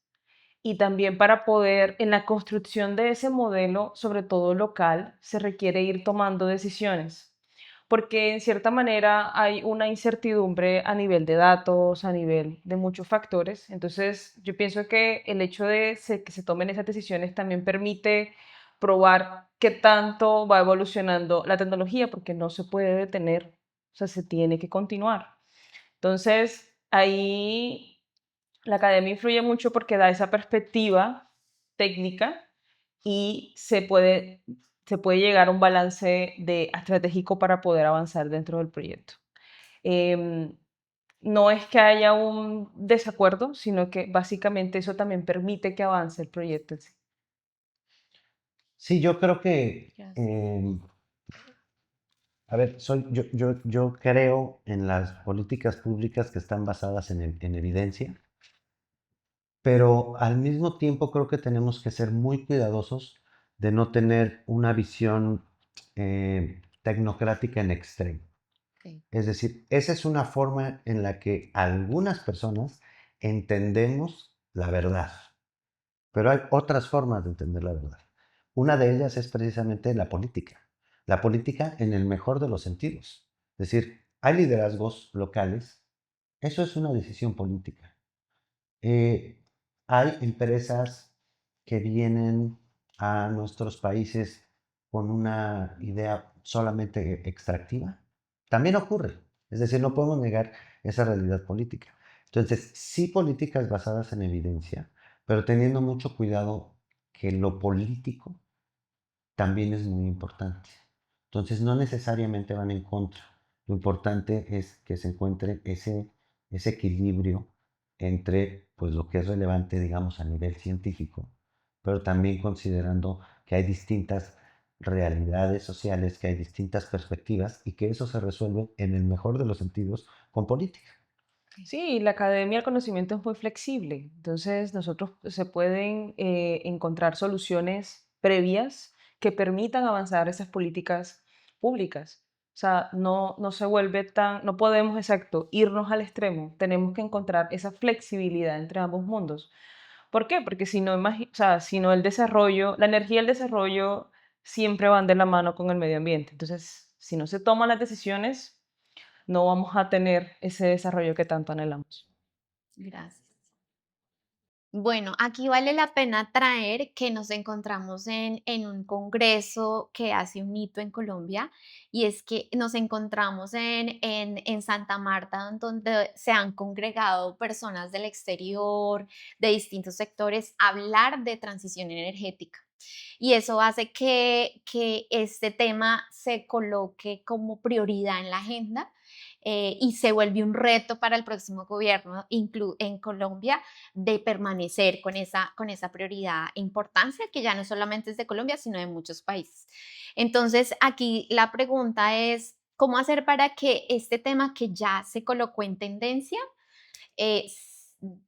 y también para poder, en la construcción de ese modelo, sobre todo local, se requiere ir tomando decisiones, porque en cierta manera hay una incertidumbre a nivel de datos, a nivel de muchos factores. Entonces, yo pienso que el hecho de que se tomen esas decisiones también permite probar qué tanto va evolucionando la tecnología, porque no se puede detener, o sea, se tiene que continuar. Entonces, ahí la academia influye mucho porque da esa perspectiva técnica y se puede llegar a un balance estratégico para poder avanzar dentro del proyecto. Em, no es que haya un desacuerdo, sino que básicamente eso también permite que avance el proyecto en sí. Sí, yo creo que, Gracias. a ver, yo creo en las políticas públicas que están basadas en evidencia, pero al mismo tiempo creo que tenemos que ser muy cuidadosos de no tener una visión tecnocrática en extremo. Sí. Es decir, esa es una forma en la que algunas personas entendemos la verdad, pero hay otras formas de entender la verdad. Una de ellas es precisamente la política en el mejor de los sentidos. Es decir, hay liderazgos locales, eso es una decisión política. Eh, hay empresas que vienen a nuestros países con una idea solamente extractiva. También ocurre. Es decir, no podemos negar esa realidad política. Entonces, sí políticas basadas en evidencia, pero teniendo mucho cuidado que lo político también es muy importante. Entonces, no necesariamente van en contra. Lo importante es que se encuentre ese equilibrio entre pues, lo que es relevante, digamos, a nivel científico, pero también considerando que hay distintas realidades sociales, que hay distintas perspectivas y que eso se resuelve en el mejor de los sentidos con política. Sí, la academia del conocimiento es muy flexible, entonces nosotros se pueden encontrar soluciones previas que permitan avanzar esas políticas públicas. O sea, no se vuelve tan, no podemos, exacto, irnos al extremo, tenemos que encontrar esa flexibilidad entre ambos mundos. ¿Por qué? Porque si no, o sea, si no el desarrollo, la energía y el desarrollo siempre van de la mano con el medio ambiente. Entonces, si no se toman las decisiones, no vamos a tener ese desarrollo que tanto anhelamos. Gracias. Bueno, aquí vale la pena traer que nos encontramos en un congreso que hace un hito en Colombia y es que nos encontramos en Santa Marta, donde se han congregado personas del exterior, de distintos sectores, a hablar de transición energética. Y eso hace que este tema se coloque como prioridad en la agenda y se vuelve un reto para el próximo gobierno en Colombia de permanecer con esa prioridad e importancia que ya no solamente es de Colombia, sino de muchos países. Entonces, aquí la pregunta es, ¿cómo hacer para que este tema que ya se colocó en tendencia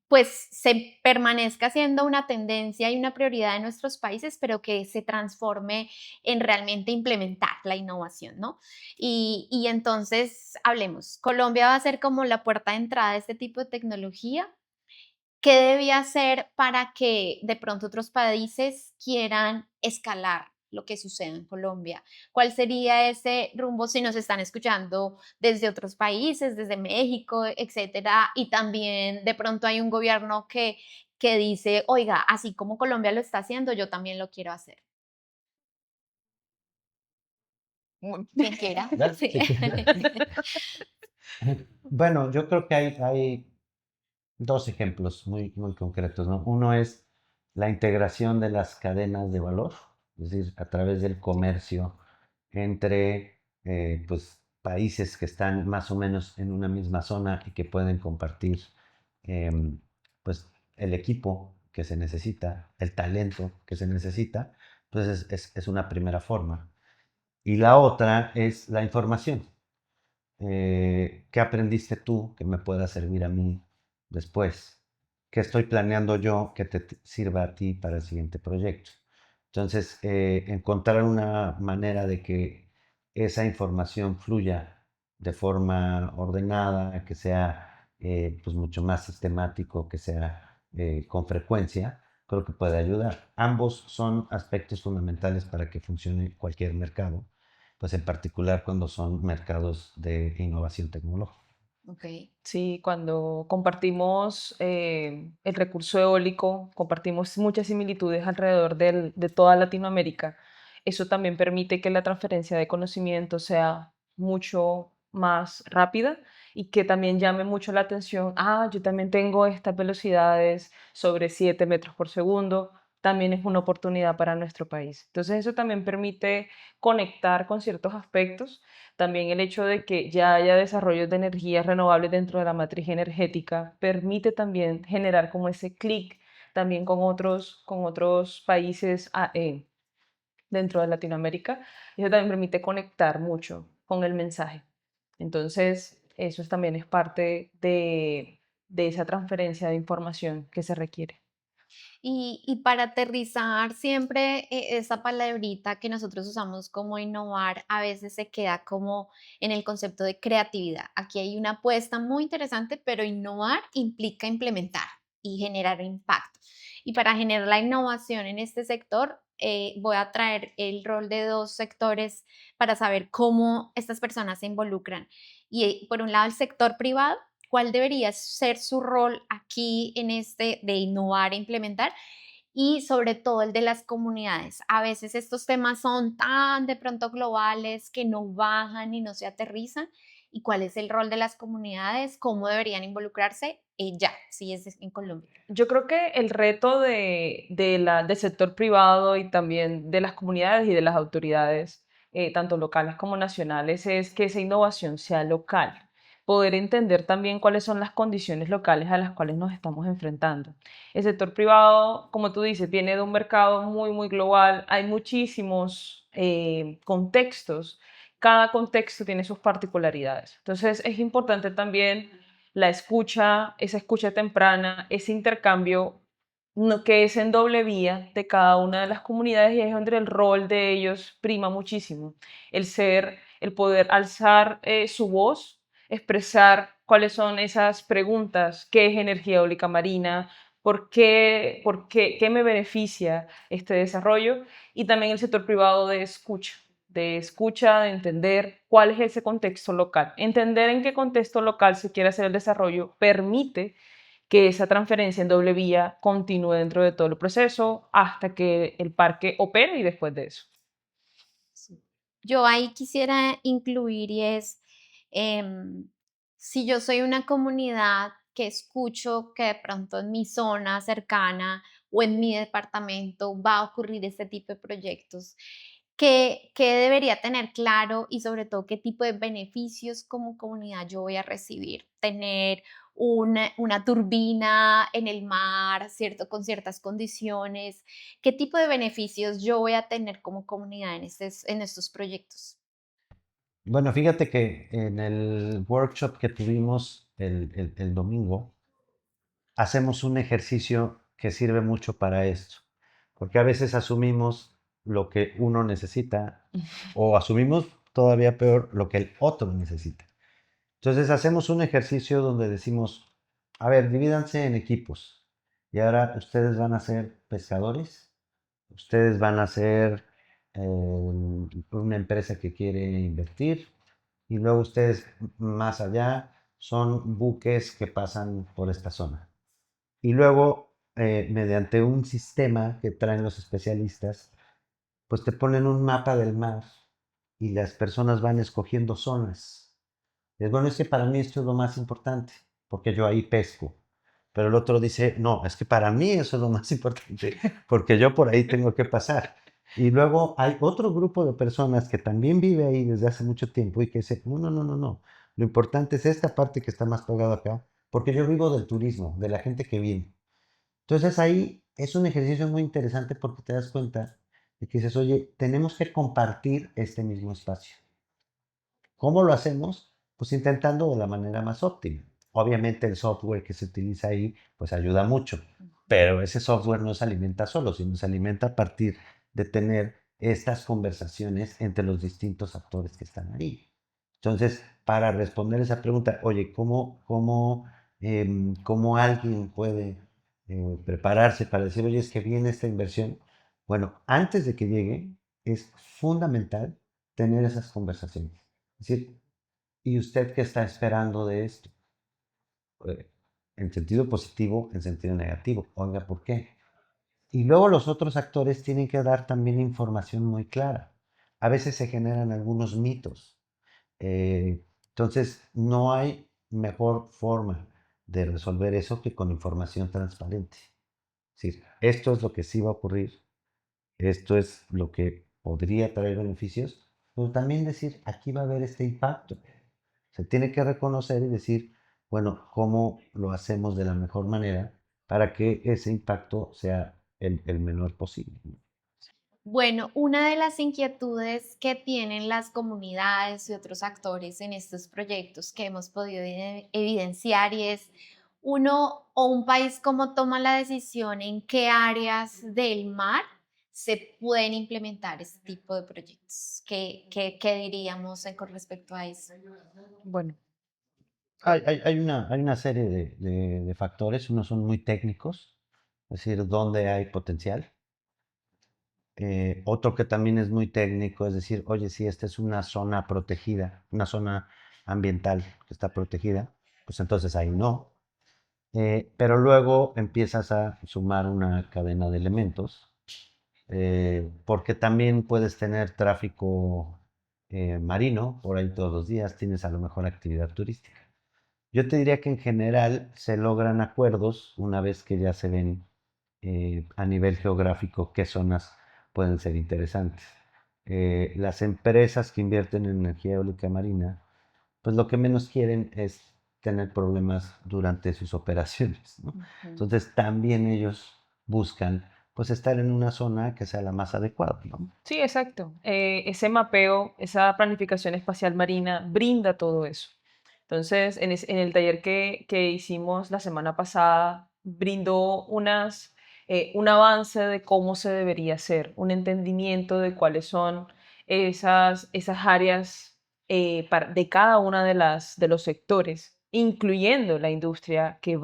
pues se permanezca siendo una tendencia y una prioridad de nuestros países, pero que se transforme en realmente implementar la innovación, ¿no? Y entonces, hablemos, Colombia va a ser como la puerta de entrada de este tipo de tecnología. ¿Qué debía hacer para que de pronto otros países quieran escalar lo que sucede en Colombia? ¿Cuál sería ese rumbo si nos están escuchando desde otros países, desde México, etcétera? Y también de pronto hay un gobierno que dice, oiga, así como Colombia lo está haciendo, yo también lo quiero hacer. Quien quiera. ¿Verdad? Sí. Sí. Bueno, yo creo que hay dos ejemplos muy concretos, ¿no? Uno es la integración de las cadenas de valor, es decir, a través del comercio entre pues, países que están más o menos en una misma zona y que pueden compartir pues, el equipo que se necesita, el talento que se necesita. Entonces es una primera forma. Y la otra es la información. ¿Qué aprendiste tú que me pueda servir a mí después? ¿Qué estoy planeando yo que te sirva a ti para el siguiente proyecto? Entonces, encontrar una manera de que esa información fluya de forma ordenada, que sea pues mucho más sistemático, que sea con frecuencia, creo que puede ayudar. Ambos son aspectos fundamentales para que funcione cualquier mercado, pues en particular cuando son mercados de innovación tecnológica. Ok. Sí, cuando compartimos el recurso eólico, compartimos muchas similitudes alrededor de toda Latinoamérica. Eso también permite que la transferencia de conocimiento sea mucho más rápida y que también llame mucho la atención. Ah, yo también tengo estas velocidades sobre 7 metros por segundo. También es una oportunidad para nuestro país. Entonces eso también permite conectar con ciertos aspectos, también el hecho de que ya haya desarrollos de energías renovables dentro de la matriz energética permite también generar como ese clic también con otros países dentro de Latinoamérica. Y eso también permite conectar mucho con el mensaje. Entonces, también es parte de esa transferencia de información que se requiere. Y para aterrizar siempre esa palabrita que nosotros usamos como innovar, a veces se queda como en el concepto de creatividad. Aquí hay una apuesta muy interesante, pero innovar implica implementar y generar impacto. Y para generar la innovación en este sector, voy a traer el rol de dos sectores para saber cómo estas personas se involucran. Y por un lado, el sector privado. ¿Cuál debería ser su rol aquí en este de innovar e implementar? Y sobre todo el de las comunidades. A veces estos temas son tan de pronto globales que no bajan y no se aterrizan. ¿Y cuál es el rol de las comunidades? ¿Cómo deberían involucrarse? Ya, si es en Colombia. Yo creo que el reto del sector privado y también de las comunidades y de las autoridades, tanto locales como nacionales, es que esa innovación sea local. Poder entender también cuáles son las condiciones locales a las cuales nos estamos enfrentando. El sector privado, como tú dices, viene de un mercado muy, muy global. Hay muchísimos contextos. Cada contexto tiene sus particularidades. Entonces, es importante también la escucha, esa escucha temprana, ese intercambio que es en doble vía de cada una de las comunidades y es donde el rol de ellos prima muchísimo. El poder alzar su voz, expresar cuáles son esas preguntas, qué es energía eólica marina, qué me beneficia este desarrollo y también el sector privado de escucha, de entender cuál es ese contexto local. Entender en qué contexto local se quiere hacer el desarrollo permite que esa transferencia en doble vía continúe dentro de todo el proceso hasta que el parque opere y después de eso. Sí. Yo ahí quisiera incluir y es, em, si yo soy una comunidad que escucho que de pronto en mi zona cercana o en mi departamento va a ocurrir este tipo de proyectos, ¿qué debería tener claro y sobre todo qué tipo de beneficios como comunidad yo voy a recibir? Tener una turbina en el mar, ¿cierto? Con ciertas condiciones. ¿Qué tipo de beneficios yo voy a tener como comunidad en estos proyectos? Bueno, fíjate que en el workshop que tuvimos el domingo, hacemos un ejercicio que sirve mucho para esto, porque a veces asumimos lo que uno necesita o asumimos todavía peor lo que el otro necesita. Entonces hacemos un ejercicio donde decimos, a ver, divídanse en equipos y ahora ustedes van a ser pescadores, ustedes van a ser una empresa que quiere invertir y luego ustedes más allá son buques que pasan por esta zona. Y luego, mediante un sistema que traen los especialistas, pues te ponen un mapa del mar y las personas van escogiendo zonas. Y es bueno, es que para mí esto es lo más importante, porque yo ahí pesco. Pero el otro dice, no, es que para mí eso es lo más importante, porque yo por ahí tengo que pasar. Y luego hay otro grupo de personas que también vive ahí desde hace mucho tiempo y que dice, no, no, no, no, no. Lo importante es esta parte que está más pegada acá, porque yo vivo del turismo, de la gente que viene. Entonces ahí es un ejercicio muy interesante porque te das cuenta de que dices, oye, tenemos que compartir este mismo espacio. ¿Cómo lo hacemos? Pues intentando de la manera más óptima. Obviamente el software que se utiliza ahí pues ayuda mucho, pero ese software no se alimenta solo, sino se alimenta a partir de tener estas conversaciones entre los distintos actores que están ahí. Entonces, para responder esa pregunta, oye, ¿cómo alguien puede prepararse para decir, oye, es que viene esta inversión? Bueno, antes de que llegue, es fundamental tener esas conversaciones. Es decir, ¿y usted qué está esperando de esto? eh, en sentido positivo, en sentido negativo. Oiga, ¿por qué? Y luego los otros actores tienen que dar también información muy clara. A veces se generan algunos mitos. Entonces, no hay mejor forma de resolver eso que con información transparente. Es decir, esto es lo que sí va a ocurrir, esto es lo que podría traer beneficios, pero también decir, aquí va a haber este impacto. Se tiene que reconocer y decir, bueno, ¿cómo lo hacemos de la mejor manera para que ese impacto sea el menor posible? Bueno, una de las inquietudes que tienen las comunidades y otros actores en estos proyectos que hemos podido evidenciar y es uno o un país cómo toma la decisión en qué áreas del mar se pueden implementar este tipo de proyectos. ¿Qué diríamos con respecto a eso? Bueno, Hay una serie de factores, unos son muy técnicos, es decir, dónde hay potencial. Otro que también es muy técnico, es decir, oye, si esta es una zona protegida, una zona ambiental que está protegida, pues entonces ahí no. Pero luego empiezas a sumar una cadena de elementos, porque también puedes tener tráfico marino por ahí todos los días, tienes a lo mejor actividad turística. Yo te diría que en general se logran acuerdos una vez que ya se ven a nivel geográfico qué zonas pueden ser interesantes. Las empresas que invierten en energía eólica marina, pues lo que menos quieren es tener problemas durante sus operaciones, ¿no? ujú. Entonces también ellos buscan pues estar en una zona que sea la más adecuada, ¿no? Sí, exacto. Ese mapeo, esa planificación espacial marina brinda todo eso. Entonces, en el taller que hicimos la semana pasada, brindó un avance de cómo se debería hacer, un entendimiento de cuáles son esas áreas de cada una de los sectores, incluyendo la industria que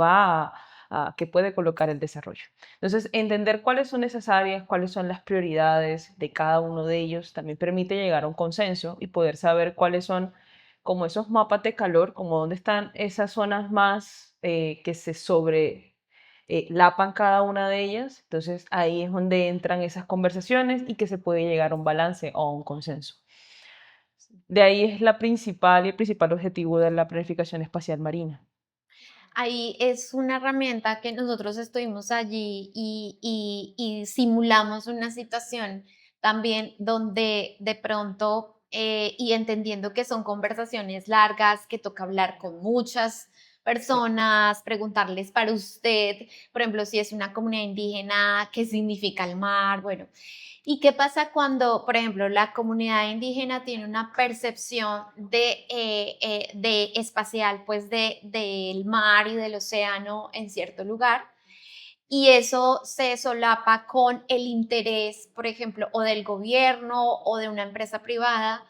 que puede colocar el desarrollo. Entonces, entender cuáles son esas áreas, cuáles son las prioridades de cada uno de ellos, también permite llegar a un consenso y poder saber cuáles son como esos mapas de calor, como dónde están esas zonas más que se lapan cada una de ellas. Entonces, ahí es donde entran esas conversaciones y que se puede llegar a un balance o a un consenso. De ahí es el principal objetivo de la planificación espacial marina. Ahí es una herramienta que nosotros estuvimos allí y simulamos una situación también donde de pronto, y entendiendo que son conversaciones largas, que toca hablar con muchas personas, preguntarles para usted, por ejemplo, si es una comunidad indígena, qué significa el mar, bueno, ¿y qué pasa cuando, por ejemplo, la comunidad indígena tiene una percepción de espacial, pues del mar y del océano en cierto lugar? Y eso se solapa con el interés, por ejemplo, o del gobierno o de una empresa privada,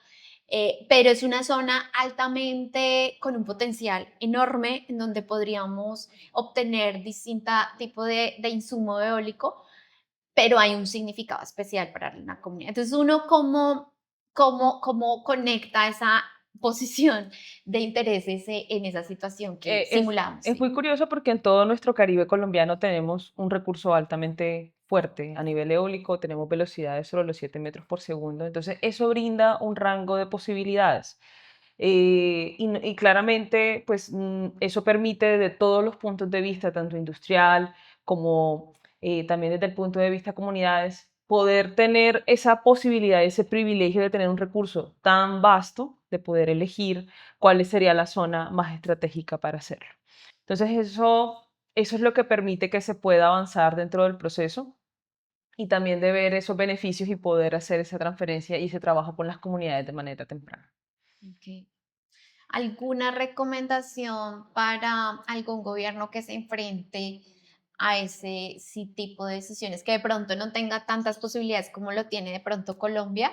pero es una zona altamente con un potencial enorme en donde podríamos obtener distinto tipo de insumo eólico, pero hay un significado especial para una comunidad. Entonces, uno cómo conecta esa posición de intereses en esa situación que Eh, es, simulamos, es sí. muy curioso porque en todo nuestro Caribe colombiano tenemos un recurso altamente fuerte a nivel eólico, tenemos velocidades sobre los 7 metros por segundo, entonces eso brinda un rango de posibilidades. Y claramente, pues eso permite de todos los puntos de vista, tanto industrial como también desde el punto de vista comunidades, poder tener esa posibilidad, ese privilegio de tener un recurso tan vasto, de poder elegir cuál sería la zona más estratégica para hacerlo. Entonces, eso es lo que permite que se pueda avanzar dentro del proceso y también de ver esos beneficios y poder hacer esa transferencia y ese trabajo con las comunidades de manera temprana. Ok. ¿Alguna recomendación para algún gobierno que se enfrente a ese tipo de decisiones, que de pronto no tenga tantas posibilidades como lo tiene de pronto Colombia,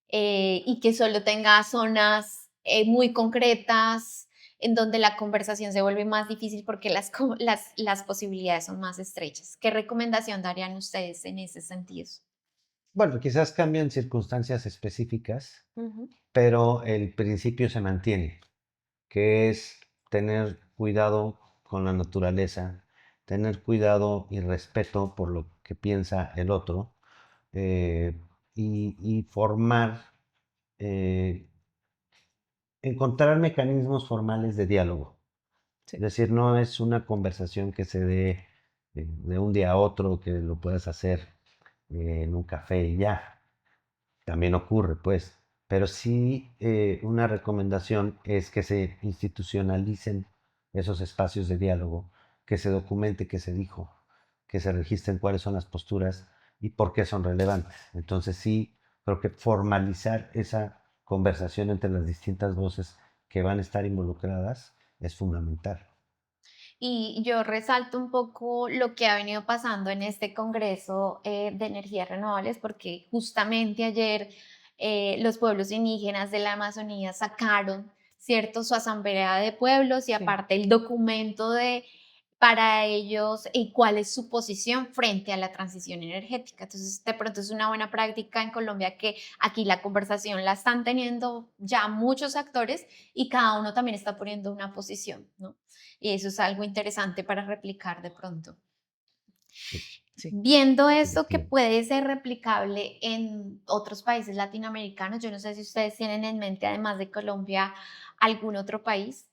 y que solo tenga zonas muy concretas en donde la conversación se vuelve más difícil porque las posibilidades son más estrechas? ¿Qué recomendación darían ustedes en ese sentido? Bueno, quizás cambian circunstancias específicas, Ujú. pero el principio se mantiene, que es tener cuidado con la naturaleza, tener cuidado y respeto por lo que piensa el otro, eh, y formar, eh, encontrar mecanismos formales de diálogo. Sí. Es decir, no es una conversación que se dé de un día a otro, que lo puedas hacer en un café y ya. También ocurre, pues. Pero sí, una recomendación es que se institucionalicen esos espacios de diálogo, que se documente qué se dijo, que se registren cuáles son las posturas y por qué son relevantes. Entonces sí, creo que formalizar esa conversación entre las distintas voces que van a estar involucradas es fundamental. Y yo resalto un poco lo que ha venido pasando en este Congreso de Energías Renovables, porque justamente ayer los pueblos indígenas de la Amazonía sacaron, ¿cierto?, su asamblea de pueblos y Sí. aparte el documento de para ellos y cuál es su posición frente a la transición energética. Entonces, de pronto es una buena práctica en Colombia que aquí la conversación la están teniendo ya muchos actores y cada uno también está poniendo una posición, ¿no? Y eso es algo interesante para replicar de pronto. Sí. Viendo esto que Definitivo. puede ser replicable en otros países latinoamericanos, yo no sé si ustedes tienen en mente, además de Colombia, algún otro país,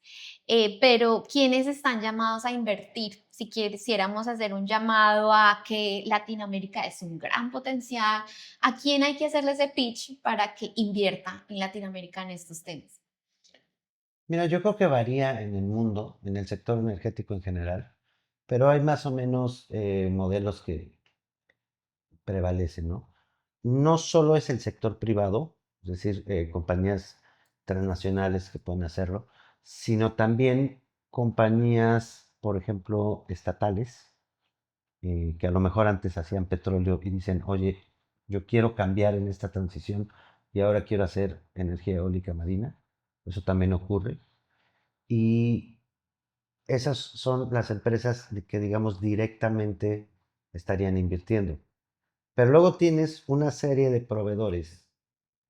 pero ¿quiénes están llamados a invertir? Si quisiéramos hacer un llamado a que Latinoamérica es un gran potencial, ¿a quién hay que hacerle ese pitch para que invierta en Latinoamérica en estos temas? Mira, yo creo que varía en el mundo, en el sector energético en general, pero hay más o menos modelos que prevalecen, ¿no? No solo es el sector privado, es decir, compañías transnacionales que pueden hacerlo, sino también compañías, por ejemplo, estatales, que a lo mejor antes hacían petróleo y dicen, oye, yo quiero cambiar en esta transición y ahora quiero hacer energía eólica marina. Eso también ocurre. Y esas son las empresas que, digamos, directamente estarían invirtiendo. Pero luego tienes una serie de proveedores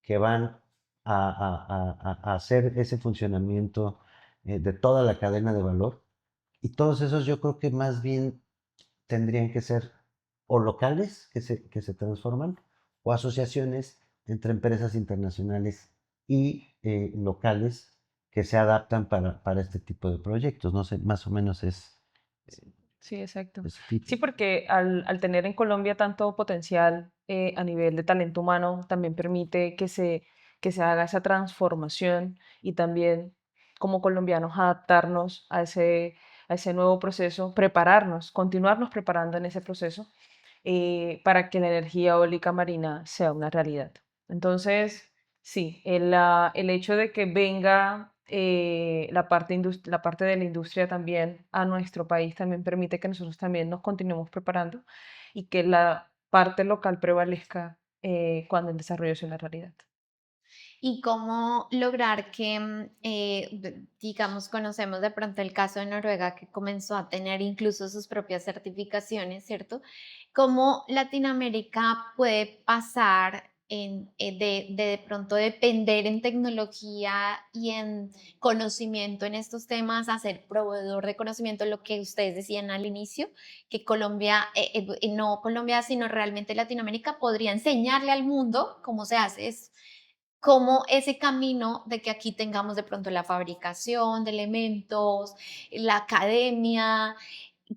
que van a hacer ese funcionamiento de toda la cadena de valor. Y todos esos yo creo que más bien tendrían que ser o locales que se transforman o asociaciones entre empresas internacionales y locales que se adaptan para este tipo de proyectos. No sé, más o menos Sí, exacto. es Sí, porque al tener en Colombia tanto potencial a nivel de talento humano, también permite que se haga esa transformación y también como colombianos adaptarnos a ese nuevo proceso, prepararnos, continuarnos preparando en ese proceso para que la energía eólica marina sea una realidad. Entonces, sí, el hecho de que venga la parte de la industria también a nuestro país también permite que nosotros también nos continuemos preparando y que la parte local prevalezca cuando el desarrollo sea una realidad. Y cómo lograr que, digamos, conocemos de pronto el caso de Noruega que comenzó a tener incluso sus propias certificaciones, ¿cierto? ¿Cómo Latinoamérica puede pasar de pronto depender en tecnología y en conocimiento en estos temas a ser proveedor de conocimiento, lo que ustedes decían al inicio, que Colombia, no Colombia, sino realmente Latinoamérica podría enseñarle al mundo cómo se hace eso? Como ese camino de que aquí tengamos de pronto la fabricación de elementos, la academia,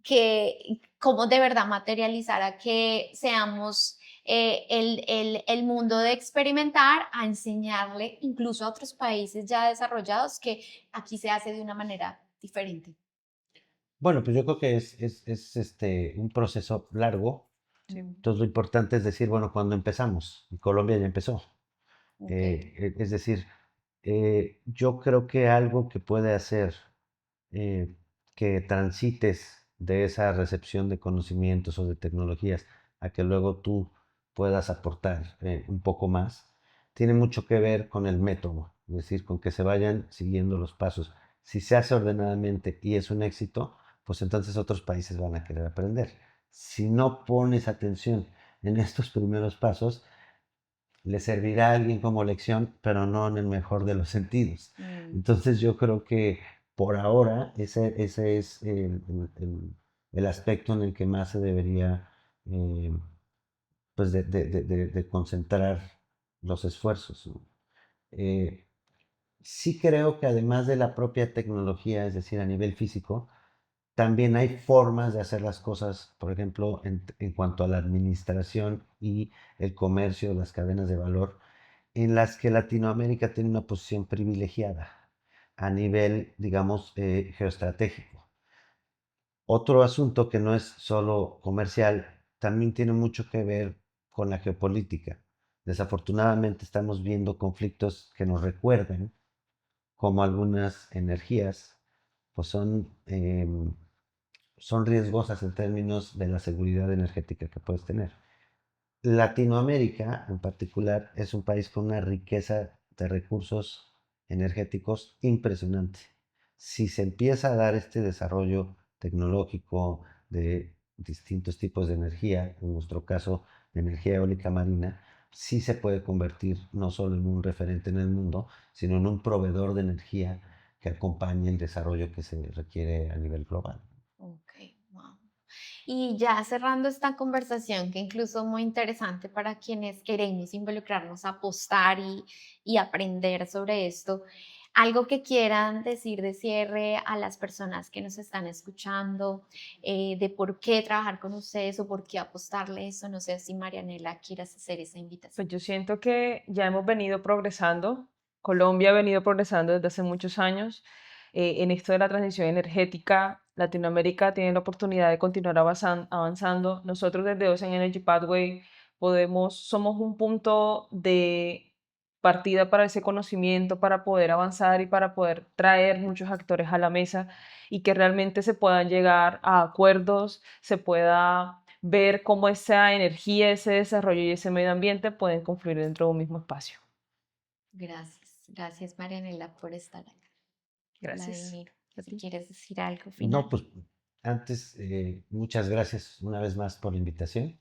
que cómo de verdad materializar a que seamos el mundo de experimentar, a enseñarle incluso a otros países ya desarrollados que aquí se hace de una manera diferente. Bueno, pues yo creo que un proceso largo. Sí, Entonces lo importante es decir, bueno, cuando empezamos, y Colombia ya empezó. Ok. Es decir, yo creo que algo que puede hacer eh, que transites de esa recepción de conocimientos o de tecnologías a que luego tú puedas aportar un poco más, tiene mucho que ver con el método, es decir, con que se vayan siguiendo los pasos. Si se hace ordenadamente y es un éxito, pues entonces otros países van a querer aprender. Si no pones atención en estos primeros pasos, le servirá a alguien como lección, pero no en el mejor de los sentidos. mm, Entonces yo creo que por ahora ese es el aspecto en el que más se debería pues de concentrar los esfuerzos, ¿no? Sí creo que además de la propia tecnología, es decir, a nivel físico, también hay formas de hacer las cosas, por ejemplo, en cuanto a la administración y el comercio, las cadenas de valor, en las que Latinoamérica tiene una posición privilegiada a nivel, digamos, geoestratégico. Otro asunto que no es solo comercial, también tiene mucho que ver con la geopolítica. Desafortunadamente estamos viendo conflictos que nos recuerdan cómo algunas energías pues son riesgosas en términos de la seguridad energética que puedes tener. Latinoamérica, en particular, es un país con una riqueza de recursos energéticos impresionante. Si se empieza a dar este desarrollo tecnológico de distintos tipos de energía, en nuestro caso de energía eólica marina, sí se puede convertir no solo en un referente en el mundo, sino en un proveedor de energía que acompañe el desarrollo que se requiere a nivel global. Ok, wow. Y ya cerrando esta conversación, que incluso muy interesante para quienes queremos involucrarnos, apostar y aprender sobre esto, algo que quieran decir de cierre a las personas que nos están escuchando, de por qué trabajar con ustedes o por qué apostarle eso. No sé si Marianela quieras hacer esa invitación. Pues yo siento que ya hemos venido progresando. Colombia ha venido progresando desde hace muchos años en esto de la transición energética. Latinoamérica tiene la oportunidad de continuar avanzando. Nosotros desde Ocean Energy Pathway somos un punto de partida para ese conocimiento, para poder avanzar y para poder traer muchos actores a la mesa y que realmente se puedan llegar a acuerdos, se pueda ver cómo esa energía, ese desarrollo y ese medio ambiente pueden confluir dentro de un mismo espacio. Gracias Marianela por estar acá. Gracias. Vladimir, si quieres decir algo final. No, pues antes, muchas gracias una vez más por la invitación.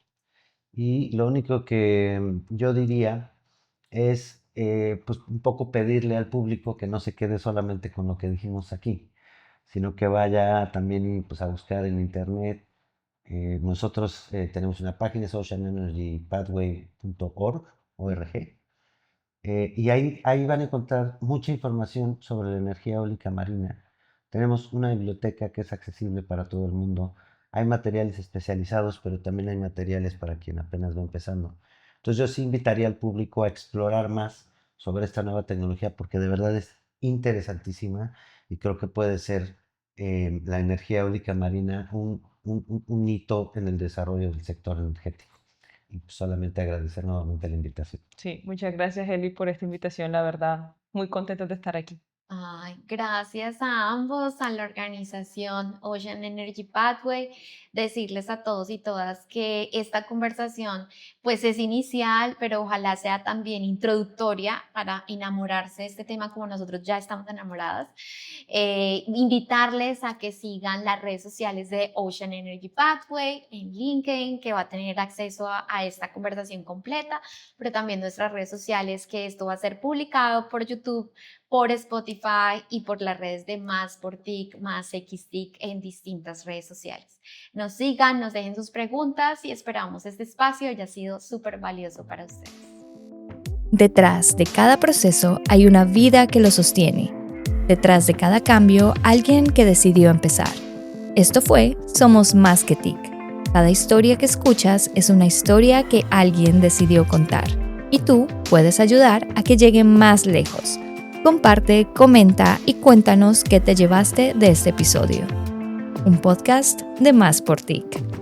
Y lo único que yo diría es pues un poco pedirle al público que no se quede solamente con lo que dijimos aquí, sino que vaya también pues, a buscar en internet. Nosotros tenemos una página, es oceanenergypathway.org, y ahí van a encontrar mucha información sobre la energía eólica marina. Tenemos una biblioteca que es accesible para todo el mundo. Hay materiales especializados, pero también hay materiales para quien apenas va empezando. Entonces yo sí invitaría al público a explorar más sobre esta nueva tecnología porque de verdad es interesantísima y creo que puede ser la energía eólica marina un hito en el desarrollo del sector energético. Y pues solamente agradecer nuevamente la invitación. Sí, muchas gracias Eli por esta invitación, la verdad, muy contenta de estar aquí. Ay, gracias a ambos, a la organización Ocean Energy Pathway, decirles a todos y todas que esta conversación pues es inicial, pero ojalá sea también introductoria para enamorarse de este tema como nosotros ya estamos enamoradas. Invitarles a que sigan las redes sociales de Ocean Energy Pathway en LinkedIn, que va a tener acceso a esta conversación completa, pero también nuestras redes sociales, que esto va a ser publicado por YouTube, por Spotify y por las redes de Más por TIC, Más XTIC en distintas redes sociales. Nos sigan, nos dejen sus preguntas y esperamos este espacio haya sido súper valioso para ustedes. Detrás de cada proceso hay una vida que lo sostiene. Detrás de cada cambio, alguien que decidió empezar. Esto fue Somos Más que TIC. Cada historia que escuchas es una historia que alguien decidió contar. Y tú puedes ayudar a que llegue más lejos. Comparte, comenta y cuéntanos qué te llevaste de este episodio. Un podcast de Más por TIC.